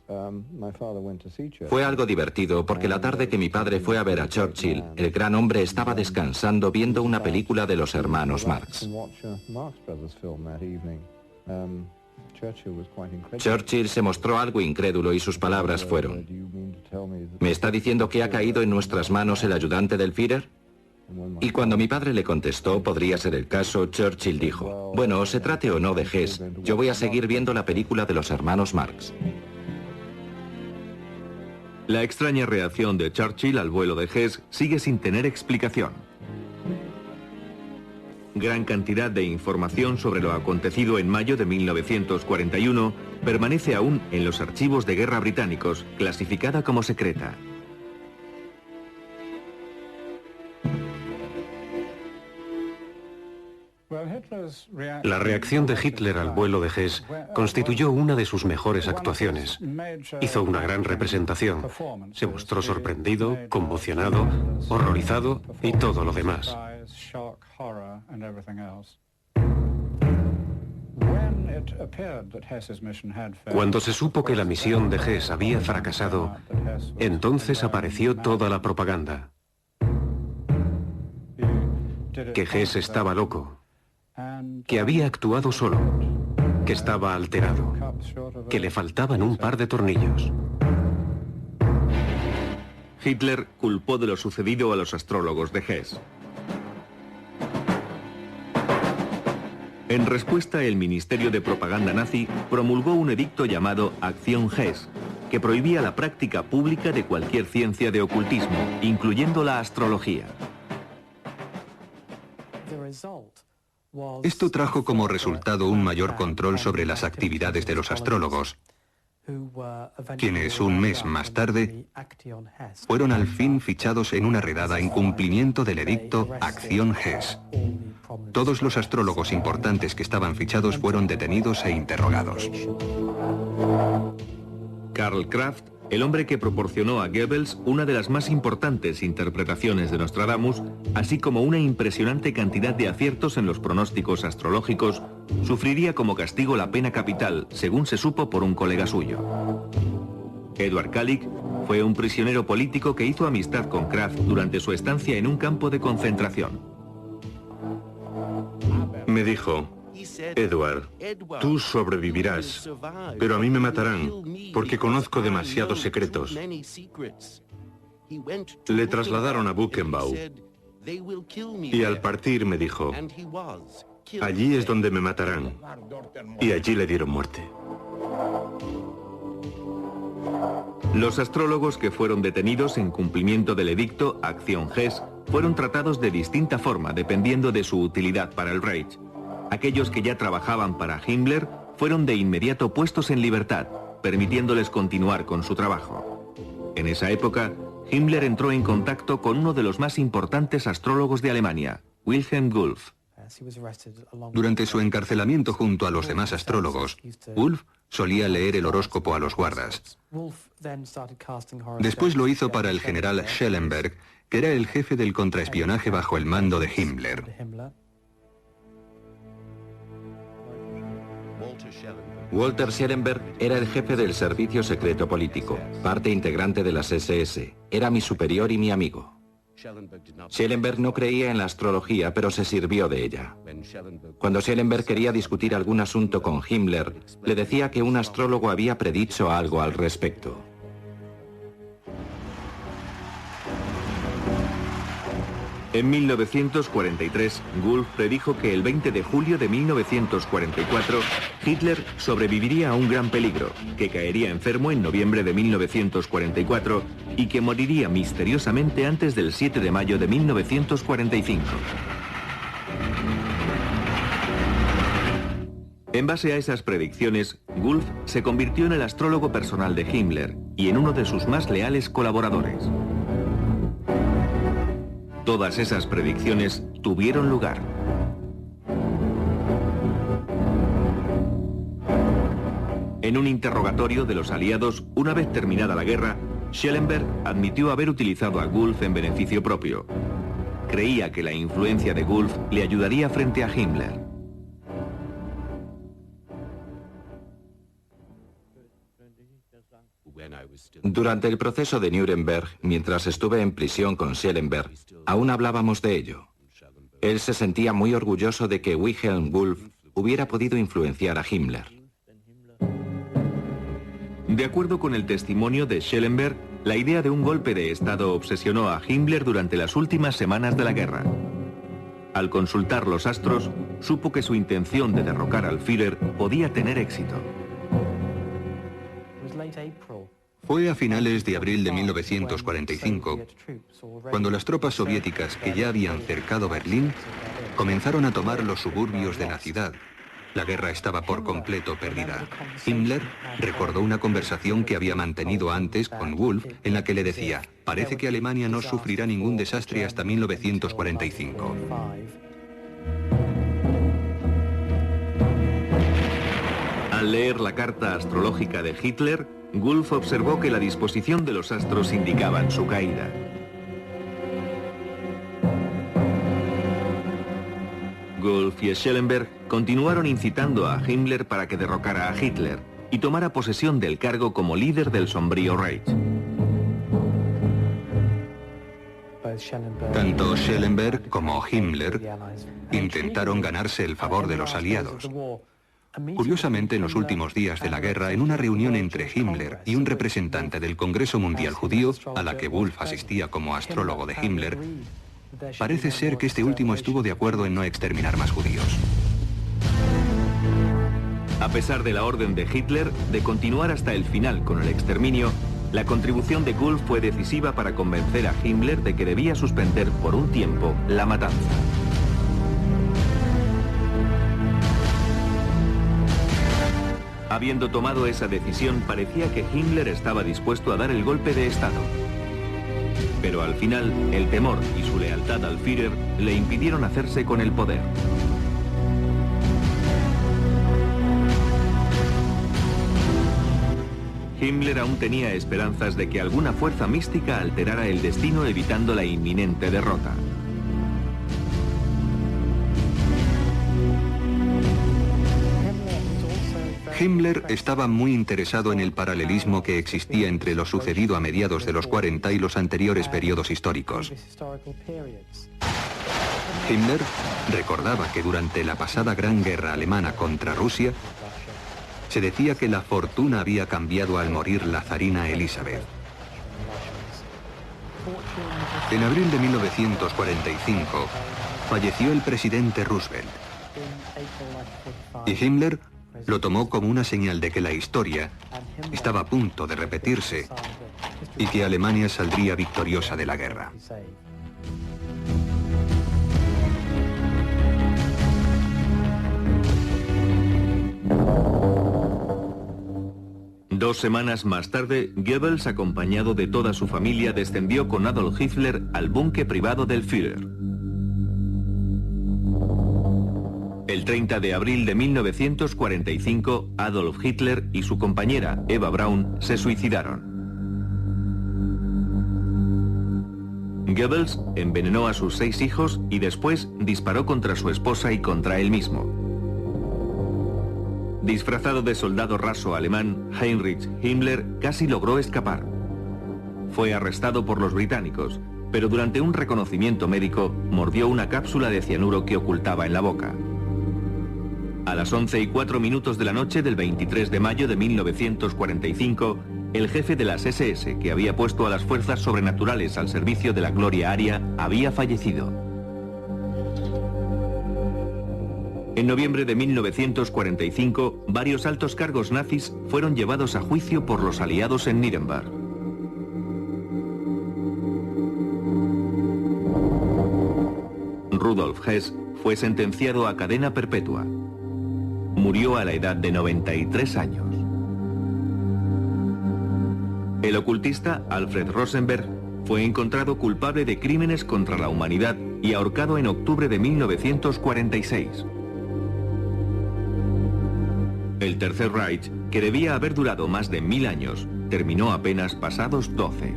Fue algo divertido porque la tarde que mi padre fue a ver a Churchill, el gran hombre estaba descansando viendo una película de los hermanos Marx. Churchill se mostró algo incrédulo y sus palabras fueron: ¿me está diciendo que ha caído en nuestras manos el ayudante del Führer? Y cuando mi padre le contestó, podría ser el caso, Churchill dijo: bueno, se trate o no de Hess, yo voy a seguir viendo la película de los hermanos Marx. La extraña reacción de Churchill al vuelo de Hess sigue sin tener explicación. Gran cantidad de información sobre lo acontecido en mayo de 1941 permanece aún en los archivos de guerra británicos, clasificada como secreta. La reacción de Hitler al vuelo de Hess constituyó una de sus mejores actuaciones. Hizo una gran representación. Se mostró sorprendido, conmocionado, horrorizado y todo lo demás. Cuando se supo que la misión de Hess había fracasado, entonces apareció toda la propaganda. Que Hess estaba loco, que había actuado solo, que estaba alterado, que le faltaban un par de tornillos. Hitler culpó de lo sucedido a los astrólogos de Hess. En respuesta, el Ministerio de Propaganda nazi promulgó un edicto llamado Acción Hess, que prohibía la práctica pública de cualquier ciencia de ocultismo, incluyendo la astrología. Esto trajo como resultado un mayor control sobre las actividades de los astrólogos, quienes un mes más tarde fueron al fin fichados en una redada en cumplimiento del edicto Acción Hess. Todos los astrólogos importantes que estaban fichados fueron detenidos e interrogados. Karl Kraft, el hombre que proporcionó a Goebbels una de las más importantes interpretaciones de Nostradamus, así como una impresionante cantidad de aciertos en los pronósticos astrológicos, sufriría como castigo la pena capital, según se supo por un colega suyo. Edward Kalick fue un prisionero político que hizo amistad con Kraft durante su estancia en un campo de concentración. Me dijo, Edward, tú sobrevivirás, pero a mí me matarán porque conozco demasiados secretos. Le trasladaron a Buchenwald y al partir me dijo, allí es donde me matarán. Y allí le dieron muerte. Los astrólogos que fueron detenidos en cumplimiento del edicto Acción Hess fueron tratados de distinta forma dependiendo de su utilidad para el Reich. Aquellos que ya trabajaban para Himmler fueron de inmediato puestos en libertad, permitiéndoles continuar con su trabajo. En esa época, Himmler entró en contacto con uno de los más importantes astrólogos de Alemania, Wilhelm Wulff. Durante su encarcelamiento junto a los demás astrólogos, Wulff solía leer el horóscopo a los guardas. Después lo hizo para el general Schellenberg, que era el jefe del contraespionaje bajo el mando de Himmler. Walter Schellenberg era el jefe del servicio secreto político, parte integrante de las SS. Era mi superior y mi amigo. Schellenberg no creía en la astrología, pero se sirvió de ella. Cuando Schellenberg quería discutir algún asunto con Himmler, le decía que un astrólogo había predicho algo al respecto. En 1943, Wulff predijo que el 20 de julio de 1944, Hitler sobreviviría a un gran peligro, que caería enfermo en noviembre de 1944 y que moriría misteriosamente antes del 7 de mayo de 1945. En base a esas predicciones, Wulff se convirtió en el astrólogo personal de Himmler y en uno de sus más leales colaboradores. Todas esas predicciones tuvieron lugar. En un interrogatorio de los aliados, una vez terminada la guerra, Schellenberg admitió haber utilizado a Wulff en beneficio propio. Creía que la influencia de Wulff le ayudaría frente a Himmler. Durante el proceso de Nuremberg, mientras estuve en prisión con Schellenberg, aún hablábamos de ello. Él se sentía muy orgulloso de que Wilhelm Wulff hubiera podido influenciar a Himmler. De acuerdo con el testimonio de Schellenberg, la idea de un golpe de Estado obsesionó a Himmler durante las últimas semanas de la guerra. Al consultar los astros, supo que su intención de derrocar al Führer podía tener éxito. Fue a finales de abril de 1945, cuando las tropas soviéticas que ya habían cercado Berlín comenzaron a tomar los suburbios de la ciudad. La guerra estaba por completo perdida. Himmler recordó una conversación que había mantenido antes con Wulff en la que le decía: parece que Alemania no sufrirá ningún desastre hasta 1945. Al leer la carta astrológica de Hitler, Wulff observó que la disposición de los astros indicaban su caída. Wulff y Schellenberg continuaron incitando a Himmler para que derrocara a Hitler y tomara posesión del cargo como líder del sombrío Reich. Tanto Schellenberg como Himmler intentaron ganarse el favor de los aliados. Curiosamente, en los últimos días de la guerra, en una reunión entre Himmler y un representante del Congreso Mundial Judío, a la que Wulff asistía como astrólogo de Himmler, parece ser que este último estuvo de acuerdo en no exterminar más judíos. A pesar de la orden de Hitler de continuar hasta el final con el exterminio, la contribución de Wulff fue decisiva para convencer a Himmler de que debía suspender por un tiempo la matanza. Habiendo tomado esa decisión, parecía que Himmler estaba dispuesto a dar el golpe de Estado. Pero al final, el temor y su lealtad al Führer le impidieron hacerse con el poder. Himmler aún tenía esperanzas de que alguna fuerza mística alterara el destino evitando la inminente derrota. Himmler estaba muy interesado en el paralelismo que existía entre lo sucedido a mediados de los 40 y los anteriores periodos históricos. Himmler recordaba que durante la pasada Gran Guerra alemana contra Rusia, se decía que la fortuna había cambiado al morir la zarina Elizabeth. En abril de 1945 falleció el presidente Roosevelt. Y Himmler lo tomó como una señal de que la historia estaba a punto de repetirse y que Alemania saldría victoriosa de la guerra. Dos semanas más tarde, Goebbels, acompañado de toda su familia, descendió con Adolf Hitler al búnker privado del Führer. El 30 de abril de 1945, Adolf Hitler y su compañera Eva Braun se suicidaron. Goebbels envenenó a sus 6 hijos y después disparó contra su esposa y contra él mismo. Disfrazado de soldado raso alemán, Heinrich Himmler casi logró escapar. Fue arrestado por los británicos, pero durante un reconocimiento médico mordió una cápsula de cianuro que ocultaba en la boca. A las 11:04 de la noche del 23 de mayo de 1945, el jefe de las SS, que había puesto a las fuerzas sobrenaturales al servicio de la gloria aria, había fallecido. En noviembre de 1945, varios altos cargos nazis fueron llevados a juicio por los aliados en Nuremberg. Rudolf Hess fue sentenciado a cadena perpetua. Murió a la edad de 93 años. El ocultista Alfred Rosenberg fue encontrado culpable de crímenes contra la humanidad y ahorcado en octubre de 1946. El Tercer Reich, que debía haber durado más de 1000 años, terminó apenas pasados 12.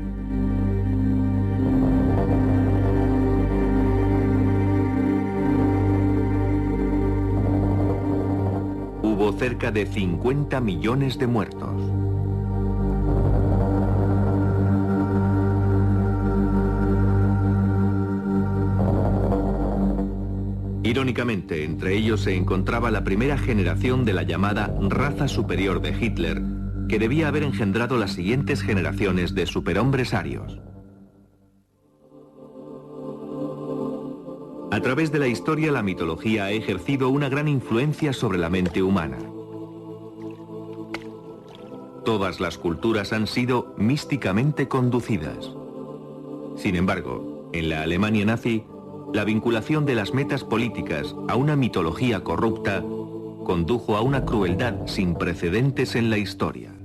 Hubo cerca de 50 millones de muertos. Irónicamente, entre ellos se encontraba la primera generación de la llamada raza superior de Hitler, que debía haber engendrado las siguientes generaciones de superhombres arios. A través de la historia, la mitología ha ejercido una gran influencia sobre la mente humana. Todas las culturas han sido místicamente conducidas. Sin embargo, en la Alemania nazi, la vinculación de las metas políticas a una mitología corrupta condujo a una crueldad sin precedentes en la historia.